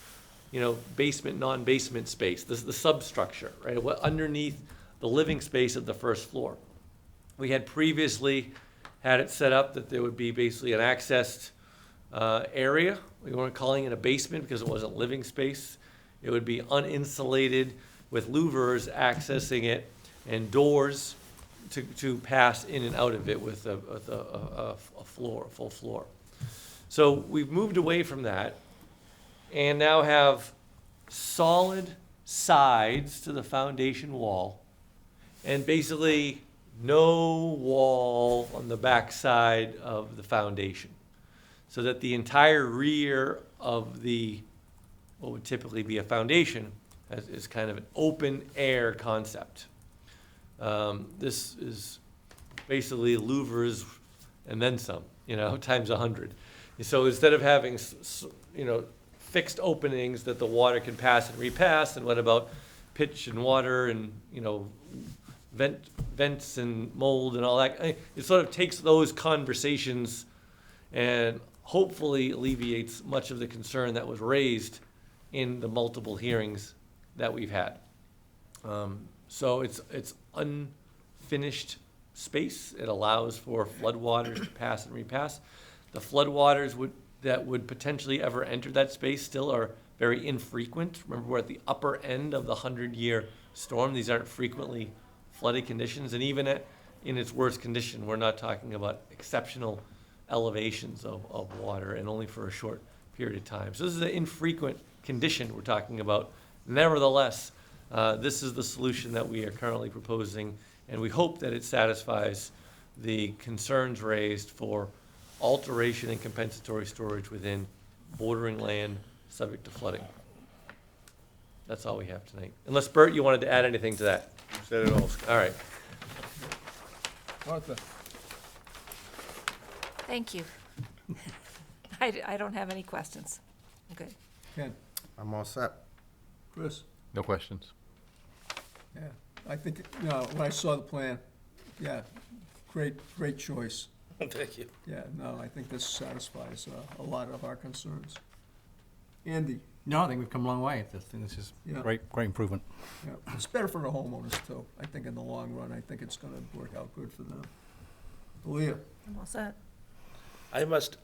basement, non-basement space, this is the substructure, right, what underneath the living space of the first floor. We had previously had it set up that there would be basically an accessed area. We weren't calling it a basement because it wasn't living space. It would be uninsulated with louvers accessing it and doors to pass in and out of it with a floor, a full floor. So we've moved away from that and now have solid sides to the foundation wall and basically no wall on the back side of the foundation, so that the entire rear of what would typically be a foundation is kind of an open air concept. This is basically louvers and then some, times 100. So instead of having, fixed openings that the water can pass and repass, and what about pitch and water and, vents and mold and all that, it sort of takes those conversations and hopefully alleviates much of the concern that was raised in the multiple hearings that we've had. So it's unfinished space. It allows for floodwaters to pass and repass. The floodwaters that would potentially ever enter that space still are very infrequent. Remember, we're at the upper end of the 100-year storm. These aren't frequently flooded conditions, and even in its worst condition, we're not talking about exceptional elevations of water, and only for a short period of time. So this is an infrequent condition we're talking about. Nevertheless, this is the solution that we are currently proposing And we hope that it satisfies the concerns raised for alteration and compensatory storage within bordering land subject to flooding. That's all we have tonight. Unless, Bert, you wanted to add anything to that? Said it all. All right. Martha? Thank you. I don't have any questions. Okay. Ken? I'm all set. Chris? No questions. Yeah, I think, when I saw the plan, yeah, great choice. Thank you. Yeah, no, I think this satisfies a lot of our concerns. Andy? No, I think we've come a long way. I think this is Yeah. great improvement. Yeah, it's better for the homeowners too. I think in the long run, I think it's gonna work out good for them. Leah? I'm all set. I must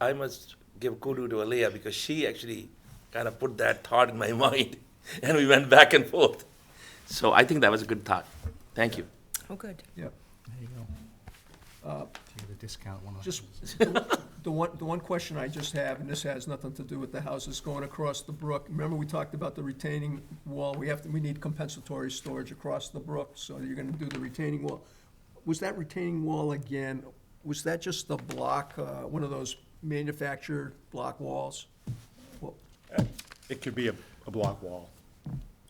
give kudos to Aliyah because she actually kind of put that thought in my mind, and we went back and forth. So I think that was a good thought. Thank you. Oh, good. Yep. There you go. To get a discount, one of Just, the one question I just have, and this has nothing to do with the houses going across the brook. Remember, we talked about the retaining wall. We need compensatory storage across the brook, so you're gonna do the retaining wall. Was that retaining wall again, was that just the block, one of those manufactured block walls? Well, It could be a block wall.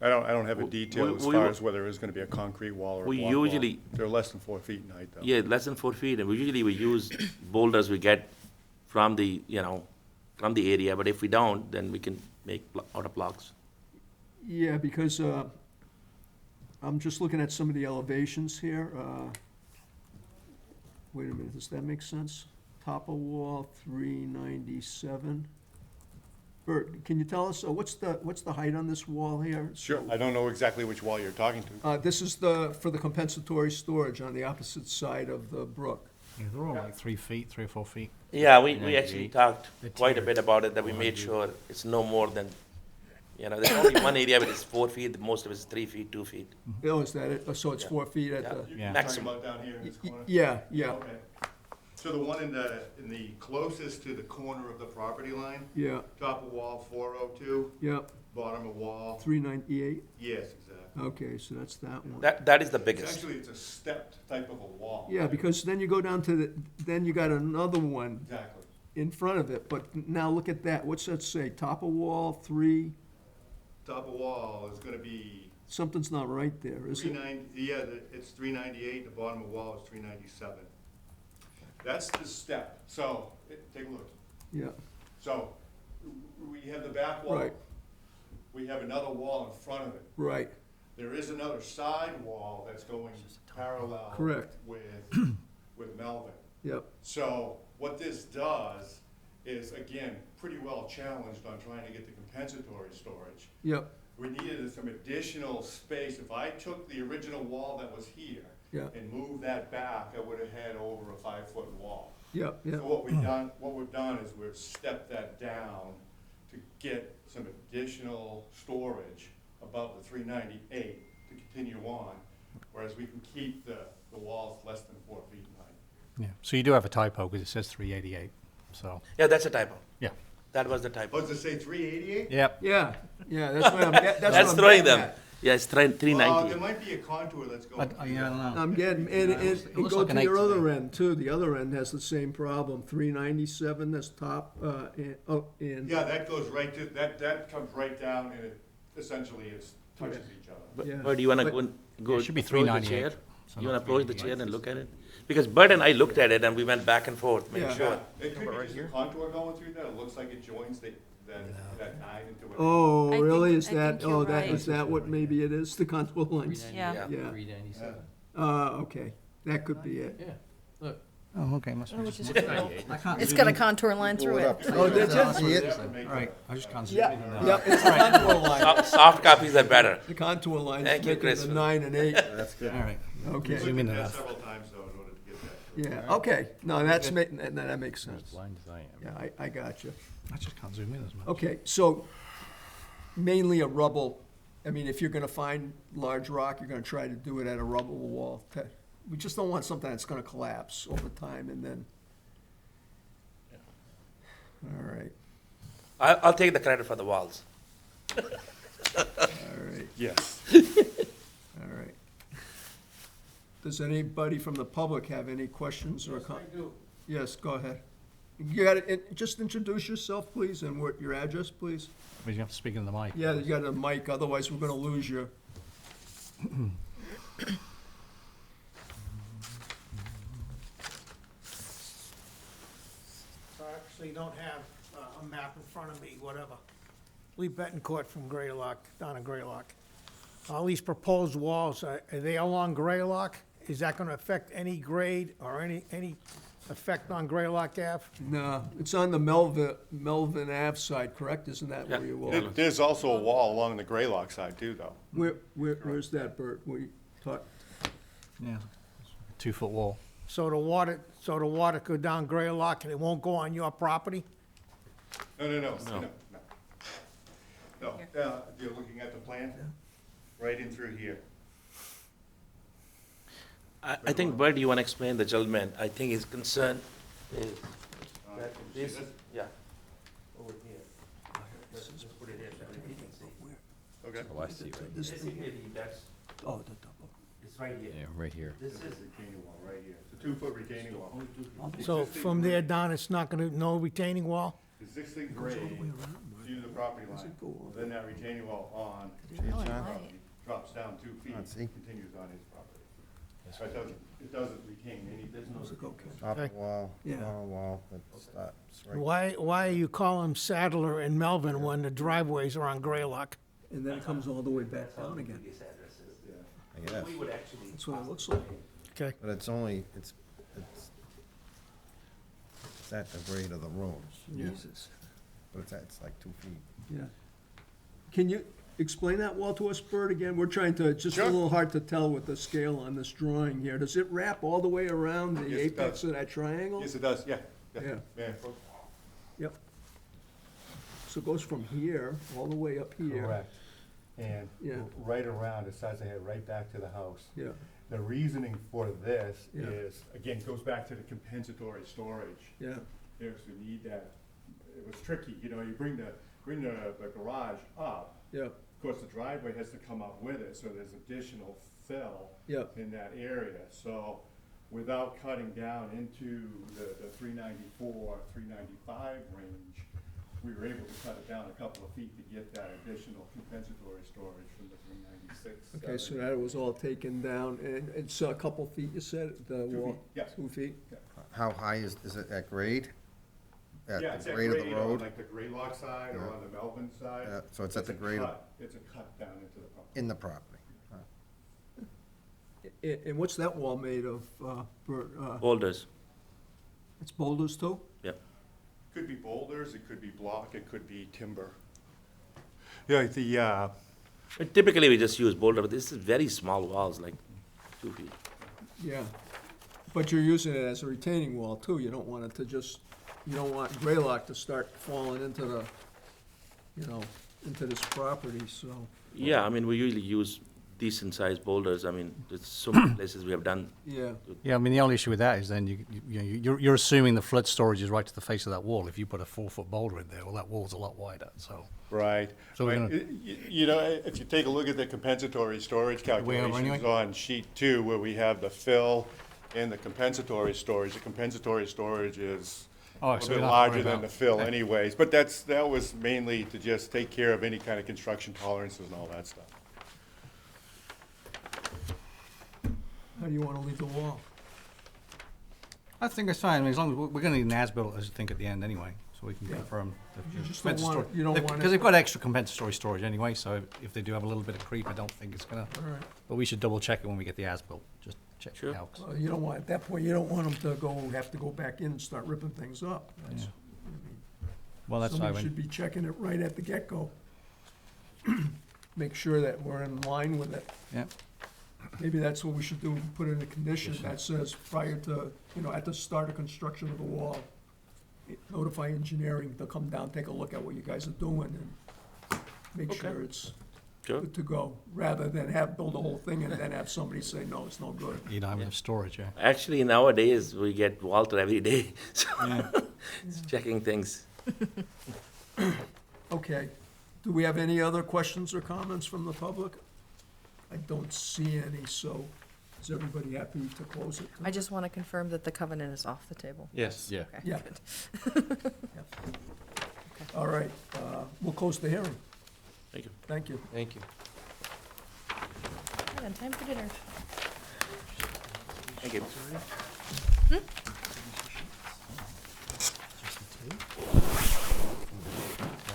I don't have a detail as far as whether it's gonna be a concrete wall or a We block wall. usually- They're less than 4 feet in height, though. Yeah, less than 4 feet, and usually we use boulders we get from the, from the area, but if we don't, then we can make out of blocks. Yeah, because I'm just looking at some of the elevations here. Wait a minute, does that make sense? Top of wall, 397. Bert, can you tell us, what's the height on this wall here? Sure, I don't know exactly which wall you're talking to. This is for the compensatory storage on the opposite side of the brook. Yeah, they're all like 3 feet, 3 or 4 feet. Yeah, we actually talked The quite a tier. bit about it, that we made sure it's no more than, there's only one area where it's 4 feet, most of it's 3 feet, 2 feet. Oh, is that it? Oh, so it's Yeah. 4 feet at Yeah. the, You're Yeah. talking Maximum. about down here in this corner? yeah, yeah, Okay. So the one in the closest to the corner of the property line, yeah, top of wall 402, yeah, bottom of wall, 398. 398? Yes, exactly. Okay, so that's that one. That is the biggest. Actually, it's a stepped type of a wall. Yeah, because then you go down to then you got another one Exactly. in front of it, but now look at that, what's that say, top of wall, 3, Top of wall is gonna be something's not right there, is it? 390, it's 398, the bottom of wall is 397. That's the step, so, take a look. Yeah, So, we have the back wall. Right. We have another wall in front of it. right, There is another side wall that's going parallel. Correct. With Melvin. yep, So what this does is, again, pretty well challenged on trying to get the compensatory storage. yep, We needed some additional space. If I took the original wall that was here yeah, and moved that back, I would have had over a 5-foot wall. yep, So yep, what we've done is we've stepped that down to get some additional storage above the 398 to continue on, whereas we can keep the walls less than 4 feet in height. Yeah, so you do have a typo because it says 388, so, Yeah, that's a typo. yeah. That was the typo. Oh, does it say 388? Yep. yeah, that's what I'm, that's what That's I'm throwing getting them. at. Yeah, it's 390. There might be a contour that's going. I don't know. I'm getting, and It looks go like to an your 8 to other me. end too, the other end has the same problem, 397, that's top, and. Yeah, that goes right to, that comes right down and it essentially is, touches each other. Yeah. But do you wanna But- go it should be approach the 398, chair? so You not wanna approach the 388. chair and look at it? Because Bud and I looked at it and we went back and forth, Yeah. making sure. It could be just a contour going through that, it looks like it joins that 9 into it. Oh, I really? think- Is I that, think you're is right. that what maybe it is, the contour lines? Yeah. Yeah. Okay, that could be it. Oh, okay, must be. which is- I can't It's zoom got a in. contour line through it. Oh, did you? All right, I just can't zoom in. Yeah, yeah, it's the contour line. Soft copies are better. The contour line Thank is you, making Chris. the 9 and 8. That's good. All right. Okay, Zoom in That enough. several times though, in order to get that. yeah, okay, no, that makes sense. Blind as I am. Yeah, I got you. I just can't zoom in as much. Okay, so mainly a rubble, I mean, if you're gonna find large rock, you're gonna try to do it at a rubble wall. We just don't want something that's gonna collapse over time and then. All right, I'll take the credit for the walls. all right, Yes. all right. Does anybody from the public have any questions or comments? Yes, go ahead. You got to, just introduce yourself, please, and what, your address, please? But you have to speak in the mic. Yeah, you got a mic, otherwise we're gonna lose you. So I actually don't have a map in front of me, whatever. Lee Betancourt from Greylock, down in Greylock. All these proposed walls, are they along Greylock? Is that gonna affect any grade or any effect on Greylock Ave? No, it's on the Melvin Ave side, correct? Isn't that where you are? There's also a wall along the Graylock side too, though. Where's that, Bert? We talk, Yeah. 2-foot wall. So the water go down Greylock and it won't go on your property? No. No, you're looking at the plan? Right in through here. I think, Bert, you want to explain the gentleman, I think his concern is that this, yeah, over here. Let's put it here so everybody can see. Okay. Oh, I see, right. Basically, that's, oh, it's right here. Yeah, right here. This is, Retaining wall right here. It's a 2-foot retaining wall. only 2 feet. So from there down, it's not gonna, no retaining wall? Existing grade to the property line. Then that retaining wall on property drops down 2 feet, Let's see. continues on his property. So it doesn't retain any, there's no. Top Okay. wall, Yeah. bottom wall, that stops right. Why are you calling them Sadler and Melvin when the driveways are on Greylock? and then it comes all the way back down again. This address is, I guess. we would actually. That's what it looks like. Okay. But it's only, it's at the grade of the road. Jesus. But it's like 2 feet. Yeah. Can you explain that wall to us, Bert, again? We're trying to, it's just a Sure. little hard to tell with the scale on this drawing here. Does it wrap all the way around the Yes, it apex does. of that triangle? Yes, it does, yeah. Yeah. Yeah. Yep. So it goes from here, all the way up here. Correct. And Yeah. right around, it starts to head right back to the house. Yeah, The reasoning for this Yeah. is, Again, goes back to the compensatory storage. yeah, There's the need that, it was tricky, you know, you bring the garage up. yeah, Of course, the driveway has to come up with it, so there's additional fill yeah, in that area. So without cutting down into the 394, 395 range, we were able to cut it down a couple of feet to get that additional compensatory storage from the 396. okay, so that was all taken down, and it's a couple feet, you said, the 2 wall? feet, yes. 2 feet? How high is it at grade? Yeah, At it's the at grade of the grade on road? like the Graylock side or Yeah. on the Melvin side. Yeah, so it's at the a grade of- cut. It's a cut down into the property. In the property? And what's that wall made of, Bert? Boulders, It's boulders too? yep. Could be boulders, it could be block, it could be timber. Yeah, But typically, we just use boulder, but this is very small walls, like 2 feet. Yeah, but you're using it as a retaining wall too, you don't want it to just, you don't want Graylock to start falling into the, you know, into this property, so. Yeah, I mean, we usually use decent-sized boulders. I mean, there's so many places we have done. Yeah, Yeah, I mean, the only issue with that is then you're assuming the flood storage is right to the face of that wall. If you put a 4-foot boulder in there, well, that wall's a lot wider, so. right. So we're But, gonna- you know, if you take a look at the compensatory storage calculations anyway? on sheet 2, where we have the fill and the compensatory storage is Oh, a so bit we don't have to worry larger than about- the fill okay. anyways. But that was mainly to just take care of any kind of construction tolerances and all that stuff. how do you wanna leave the wall? I think it's fine. I mean, as long as we're going to need an as-built, I think, at the end anyway, so we can Yeah. confirm. You just don't want it- you don't want it- Because they've got extra compensatory storage anyway, so if they do have a little bit of creep, I don't think it's gonna. All right, But we should double check it when we get the as-built. Just check Sure. it out. well, you don't want, at that point, you don't want them to have to go back in and start ripping things up. That's- Yeah. Well, that's why Somebody should when, be checking it right at the get-go. Make sure that we're in line with it. yeah. Maybe that's what we should do, put in a condition that says prior to, you know, at the start of construction of the wall, notify engineering to come down, take a look at what you guys are doing and make Okay. sure it's Sure. good to go, rather than build the whole thing and then have somebody say, no, it's no good. You don't have enough storage, yeah. Actually, nowadays, we get Walter every day, so Yeah. it's checking things. Okay, do we have any other questions or comments from the public? I don't see any, so Is everybody happy to close it? I just want to confirm that the covenant is off the table. Yes. Yeah. Okay, Yeah. good. All right, we'll close the hearing. Thank you. Thank you. Thank you. Right on time for dinner. Thank you.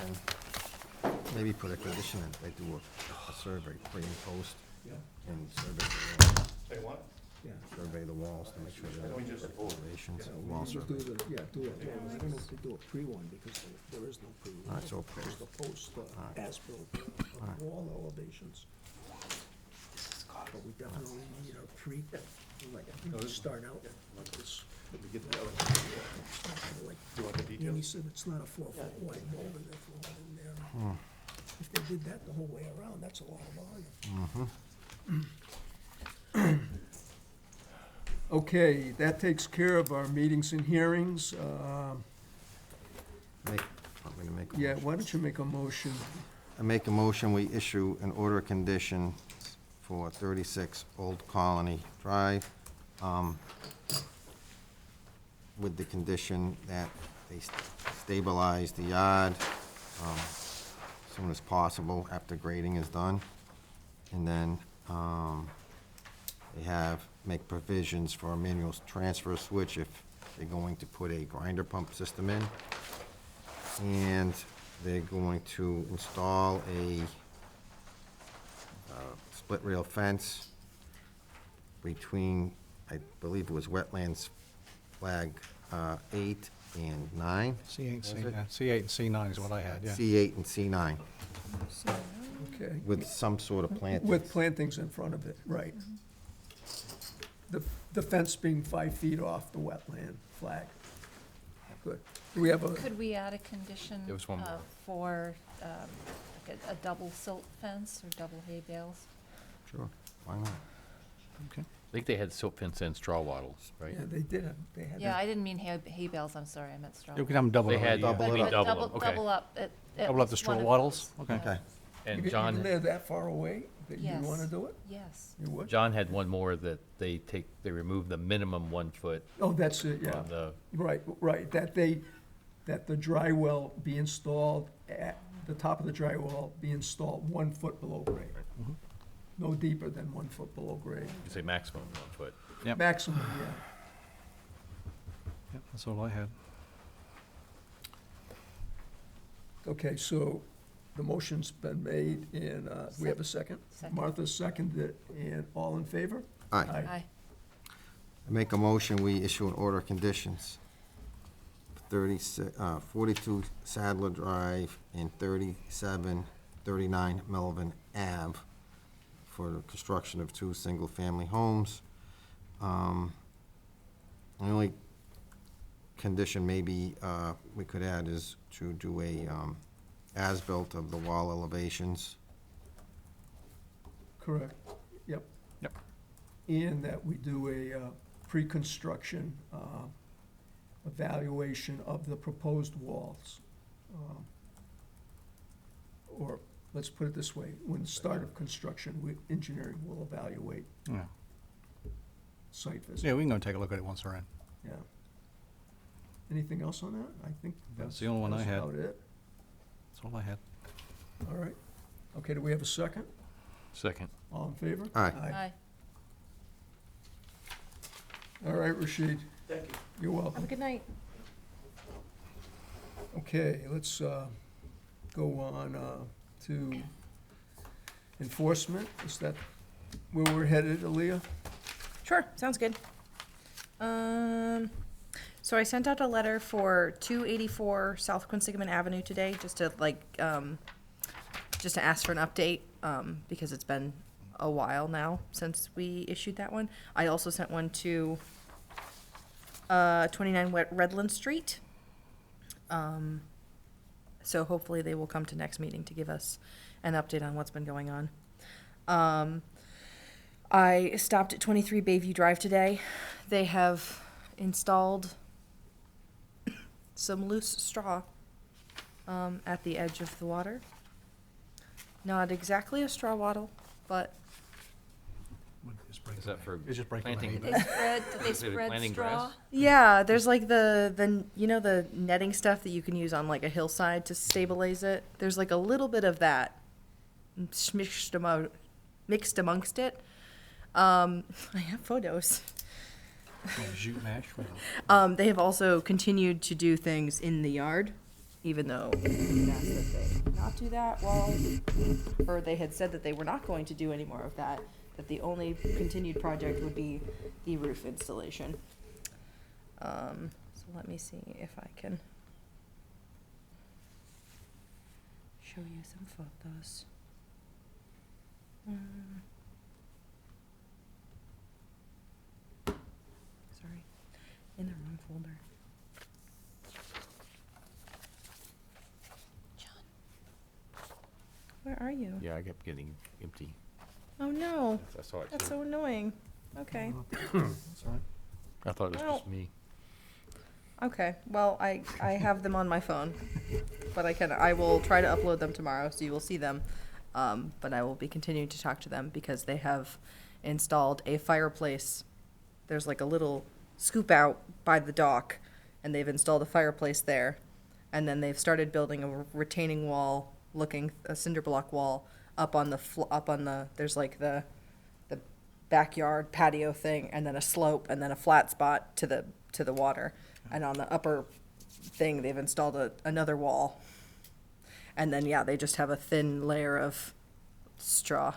And maybe put a condition in, they do a survey, pre and post, Yeah. and survey the walls. Say what? Yeah. Survey the walls to make sure they're elevations, wall Do survey. the, yeah, do it. I don't know if they do a pre-one, because there is no pre-one. All right, so There's the post, right. as-built, wall elevations. But we definitely need a pre, like, start out like this. Like, Andy said it's not a 4-foot wide building, they're throwing in there. If they did that the whole way around, that's a lot of volume. Okay, that takes care of our meetings and hearings. Want me to make a Yeah, motion? why don't you make a motion? I make a motion, we issue an order of condition for 36 Old Colony Drive, with the condition that they stabilize the yard as soon as possible after grading is done. And then they make provisions for a manual transfer switch if they're going to put a grinder pump system in. And they're going to install a split rail fence between, I believe it was wetlands flag 8 and 9. C8, Was C9, it? C8 and C9 is what I had, yeah. C8 and C9, Okay. with some sort of planting. With plantings in front of it, right. The fence being 5 feet off the wetland flag. Good. Do we have a, Could we add a condition There was one more. for like a double silt fence or double hay bales? Sure, why not? Okay. I think they had silt fence and straw wattles, right? yeah, they did, they had. Yeah, I didn't mean hay bales, I'm sorry, I meant straw. Yeah, we can have them double. They it, had yeah. double But it up. double, Double them, okay. double up. Double up the straw wattles? Okay. Okay. And You John, they're that far away that you Yes. wanna do it? Yes. You would? John had one more that they remove the minimum 1 foot Oh, that's it, yeah. on the, Right, that the dry well be installed at, the top of the dry well be installed 1 foot below grade. No deeper than 1 foot below grade. you say maximum 1 foot. Yep. Maximum, yeah. Yep, that's all I had. Okay, so the motion's been made, and we have a second? Second. Martha seconded it, and all in favor? Aye. Aye. I make a motion, we issue an order of conditions. 42 Sadler Drive and 3739 Melvin Ave for the construction of 2 single-family homes. The only condition maybe we could add is to do a as-built of the wall elevations. Correct, yep. Yep. And that we do a pre-construction evaluation of the proposed walls. Or, let's put it this way, when the start of construction, engineering will evaluate Yeah. site visit. Yeah, we can go take a look at it once we're in. Yeah. Anything else on that? I think That's the only one I that's had. about it. That's all I had. All right. Okay, do we have a second? Second. All in favor? Aye. Aye. All right, Rashid. Thank you. You're Have a welcome. good night. Okay, let's go on to enforcement. Is that where we're headed, Aaliyah? Sure, sounds good. So I sent out a letter for 284 South Quinsigamon Avenue today, just to just to ask for an update, because it's been a while now since we issued that one. I also sent one to 29 Redland Street. So hopefully they will come to next meeting to give us an update on what's been going on. I stopped at 23 Bayview Drive today. They have installed some loose straw at the edge of the water. Not exactly a straw wattle, but Is that for It's just breaking planting? Did they spread, did they Is it spread planting straw? grass? Yeah, there's like the you know the netting stuff that you can use on like a hillside to stabilize it. There's like a little bit of that mixed amongst it. I have photos. Jute mesh. Well, They have also continued to do things in the yard, even though we'd asked that they not do that or they had said that they were not going to do any more of that, that the only continued project would be the roof installation. So let me see if I can show you some photos. Sorry, in the wrong folder. Where are you? Yeah, I kept getting empty. Oh no, I saw it that's too. so annoying. Okay, that's all right. I thought it was Well- just me. okay. Well, I have them on my phone, but I will try to upload them tomorrow, so you will see them. But I will be continuing to talk to them because they have installed a fireplace. There's like a little scoop out by the dock, and they've installed a fireplace there. And then they've started building a retaining wall, a cinder block wall up on the there's like the backyard patio thing, and then a slope, and then a flat spot to the water. And on the upper thing, they've installed another wall. And then, yeah, they just have a thin layer of straw.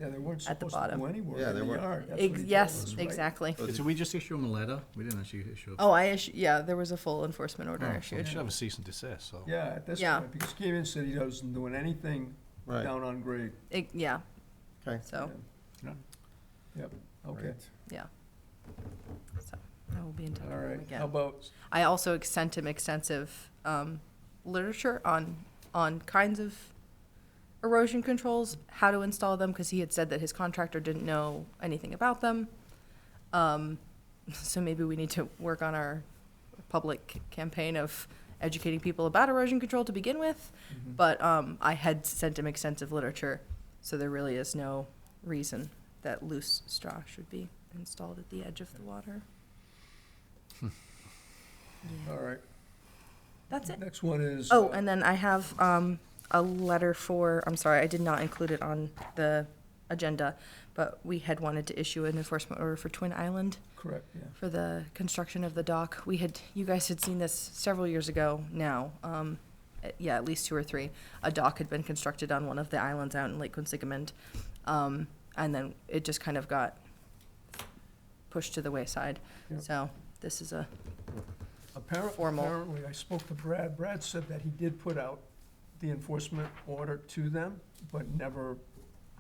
Yeah, they weren't At the supposed to bottom. go anywhere Yeah, in they the weren't. yard. That's what he told Yes, us, right? exactly. Did we just issue them a letter? We didn't actually issue. Oh, yeah, there was a full enforcement order Oh, so we issued. should have a cease and desist, so. Yeah, at this Yeah. point, because he came in and said he wasn't doing anything Right. down on grade. Yeah, Okay. so, Yeah. Yep, okay. Right. yeah. So, I will be in touch All with him right, again. how about, I also sent him extensive literature on kinds of erosion controls, how to install them, because he had said that his contractor didn't know anything about them. So maybe we need to work on our public campaign of educating people about erosion control to begin with. Mhm. But I had sent him extensive literature, so there really is no reason that loose straw should be installed at the edge of the water. all right. That's it. Next one is. Oh, and then I have a letter I'm sorry, I did not include it on the agenda, but we had wanted to issue an enforcement order for Twin Island Correct, yeah. for the construction of the dock. You guys had seen this several years ago now, yeah, at least 2 or 3. A dock had been constructed on one of the islands out in Lake Quinsigamond, and then it just kind of got pushed to the wayside. Yep. So this is Apparently, I spoke to Brad. Brad said that he did put out the enforcement order to them, but never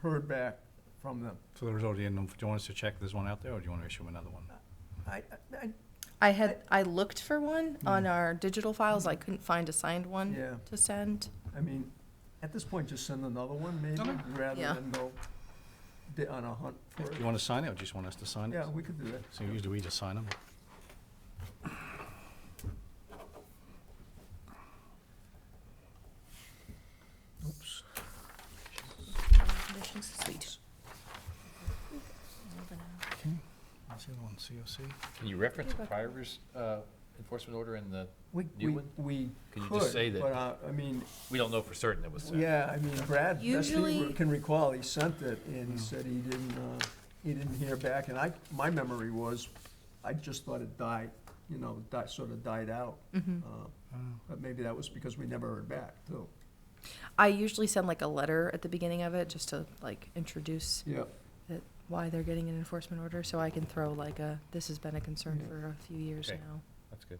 heard back from them. So there was already do you want us to check there's one out there, or do you want to issue another one? I looked for one on our digital files. I couldn't find a signed one Yeah. to send. I mean, at this point, just send another one, maybe, Okay. rather Yeah. than go on a hunt for Do it. you want to sign it, or just want us to sign it? Yeah, we could do that. So usually we just sign them. Oops. Conditions, sweet. Okay. What's the other one, COC? Can you reference a prior enforcement order in the We new one? Can you just could, say that- but, I mean, We don't know for certain it was sent. yeah, I mean, Brad, best he Usually- can recall, he sent it, and he said he didn't hear back, and my memory was, I just thought it died, sort of died out. But maybe that was because we never heard back, too. I usually send like a letter at the beginning of it just to like introduce Yeah. why they're getting an enforcement order, so I can throw like this has been a concern Yeah. for a few years Okay. now. That's good.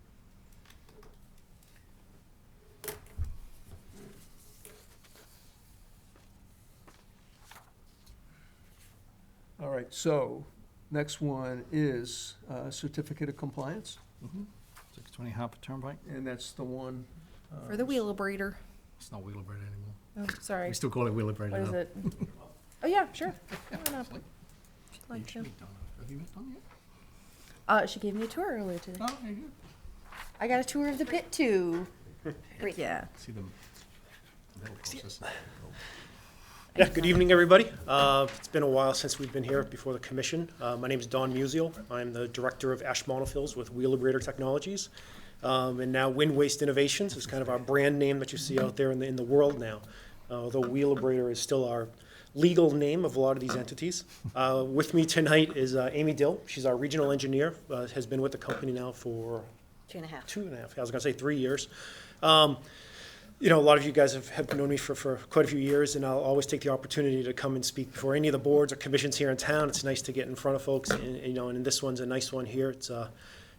All right, so, next one is certificate of compliance, 620 Harper Turnpike. and that's the one. For the wheelabrator. It's not Wheeler Bread anymore. Oh, sorry. We still call it Wheeler Bread. What is now. it? Oh, yeah, sure. Come on up. If you'd like You to. should have done it. Have you done it yet? She gave me a tour earlier today. Oh, there you go. I got a tour of the pit too. Yeah. See the middle process. Yeah, good evening, everybody. It's been a while since we've been here before the commission. My name is Don Musial. I'm the Director of Ash Monofills with Wheelabrator Technologies. And now Wind Waste Innovations is kind of our brand name that you see out there in the world now. Although Wheelabrator is still our legal name of a lot of these entities. With me tonight is Amy Dill. She's our regional engineer, has been with the company now for 2.5. I was gonna say 3 years. You know, a lot of you guys have known me for quite a few years, and I'll always take the opportunity to come and speak before any of the boards or commissions here in town. It's nice to get in front of folks, and you know, and this one's a nice one here. It's a,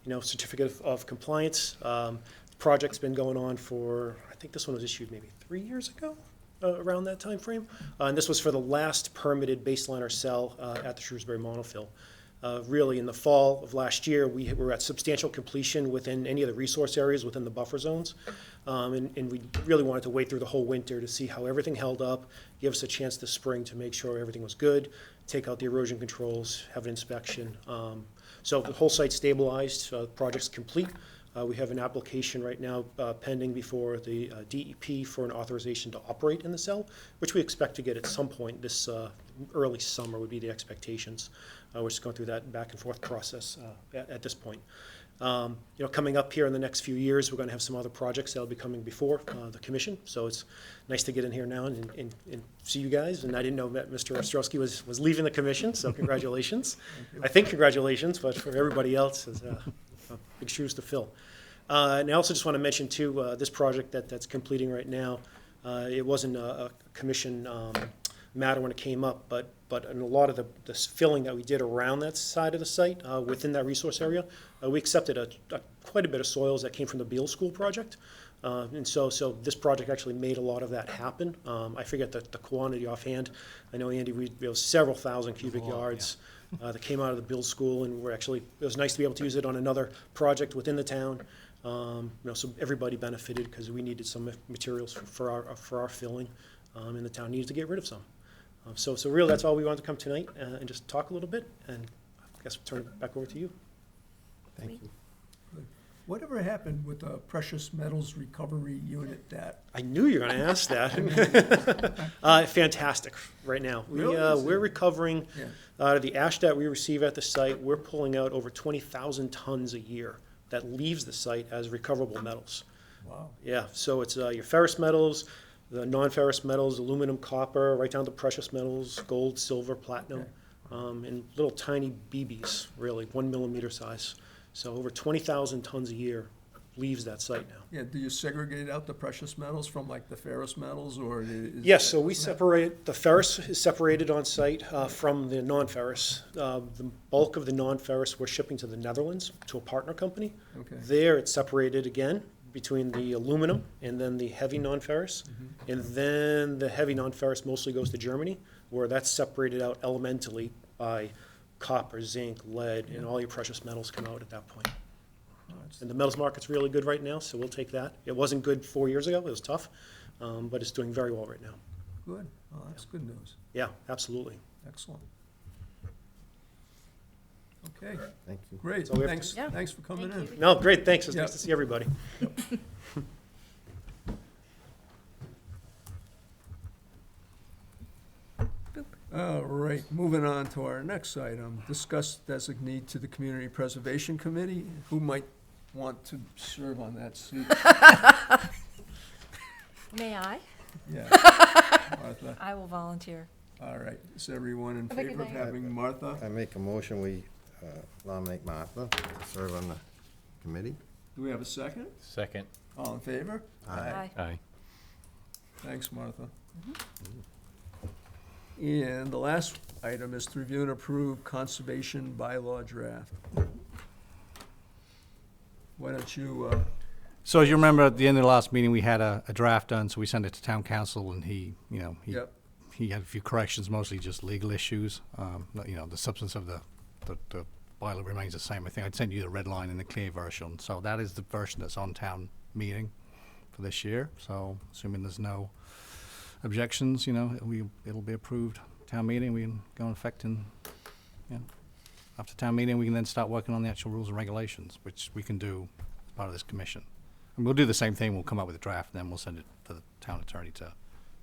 you know, certificate of compliance. The project's been going on for, I think this one was issued maybe 3 years ago, around that time frame. And this was for the last permitted baseliner cell at the Shrewsbury Monofill. Really, in the fall of last year, we were at substantial completion within any of the resource areas within the buffer zones. And we really wanted to wait through the whole winter to see how everything held up, give us a chance this spring to make sure everything was good, take out the erosion controls, have an inspection. So the whole site's stabilized, the project's complete. We have an application right now pending before the DEP for an authorization to operate in the cell, which we expect to get at some point this early summer would be the expectations. We're just going through that back and forth process at this point. You know, coming up here in the next few years, we're going to have some other projects that'll be coming before the commission. So it's nice to get in here now and see you guys. And I didn't know that Mr. Ostrowski was leaving the commission, so congratulations. I think congratulations, but for everybody else, it's big shoes to fill. And I also just want to mention too, this project that's completing right now, it wasn't a commission matter when it came up, but in a lot of the filling that we did around that side of the site, within that resource area, we accepted quite a bit of soils that came from the Beal School project. And so this project actually made a lot of that happen. I forget the quantity offhand. I know, Andy, we have several thousand cubic yards that came out of the Beal School, and it was nice to be able to use it on another project within the town. You know, so everybody benefited because we needed some materials for our filling, and the town needed to get rid of some. So really, that's all we wanted to come tonight and just talk a little bit, and I guess we'll turn it back over to you. Thank you. Whatever happened with the precious metals recovery unit that? I knew you were going to ask that. Fantastic right now. Really? We're recovering out of the ash that we receive at the site. We're pulling out over 20,000 tons a year that leaves the site as recoverable metals. Wow. Yeah, so it's your ferrous metals, the non-ferrous metals, aluminum, copper, right down to precious metals, gold, silver, platinum, and little tiny BBs, really, 1 millimeter size. So over 20,000 tons a year leaves that site now. Yeah, do you segregate out the precious metals from like the ferrous metals, or? Yes, so we separate, the ferrous is separated on site from the non-ferrous. The bulk of the non-ferrous we're shipping to the Netherlands, to a partner company. Okay. There, it's separated again between the aluminum and then the heavy non-ferrous. And then the heavy non-ferrous mostly goes to Germany, where that's separated out elementally by copper, zinc, lead, and all your precious metals come out at that point. And the metals market's really good right now, so we'll take that. It wasn't good 4 years ago, it was tough, but it's doing very well right now. Good, well, that's good news. Yeah, absolutely. Excellent. Okay, Thank you. great, So we have- thanks, Yeah. thanks for coming in. No, great, thanks, it's Yeah. nice to see everybody. All right, moving on to our next item, discuss designee to the Community Preservation Committee. Who might want to serve on that seat? May I? Yeah, Martha. I will volunteer. All right, is everyone in Have a good favor of night. having Martha? I make a motion, we nominate Martha to serve on the committee. Do we have a second? Second. All in favor? Aye. Aye. Thanks, Martha. And the last item is to review and approve conservation bylaw draft. Why don't you, So as you remember, at the end of the last meeting, we had a draft done, so we sent it to town council, and he had a few corrections, mostly just legal issues. You know, the substance of the bylaw remains the same. I think I'd send you the red line and the clear version. So that is the version that's on town meeting for this year. So assuming there's no objections, you know, it'll be approved town meeting. We can go in effect in, you know, after town meeting, we can then start working on the actual rules and regulations, which we can do as part of this commission. And we'll do the same thing. We'll come up with a draft, and then we'll send it to the town attorney to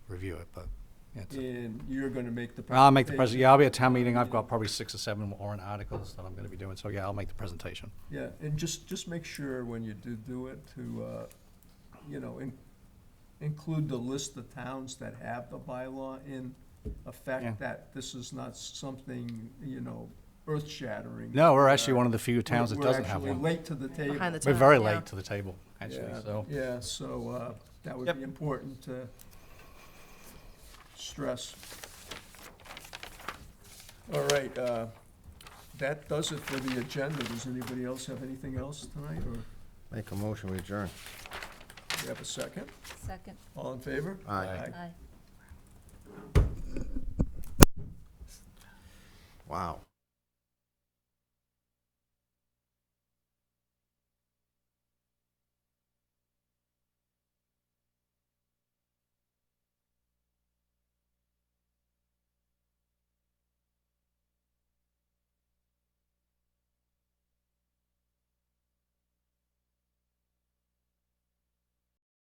review it. But Yeah, it's- and you're gonna make the presentation. I'll make the presentation. Yeah, I'll be at town meeting. I've got probably 6 or 7 warrant articles that I'm gonna be doing, so yeah, I'll make the presentation. Yeah, and just make sure when you do it to, you know, include the list of towns that have the bylaw in Yeah. effect, that this is not something, you know, earth-shattering. No, we're actually one of the few towns that We're doesn't have actually one. late to the table. Behind the We're town, very yeah. late to the table, actually, Yeah, so. Yeah, so, that would Yep. be important to stress. All right, that does it for the agenda. Does anybody else have anything else tonight, or Make a motion, we adjourn. do you have a second? Second. All in favor? Aye. Aye. Wow.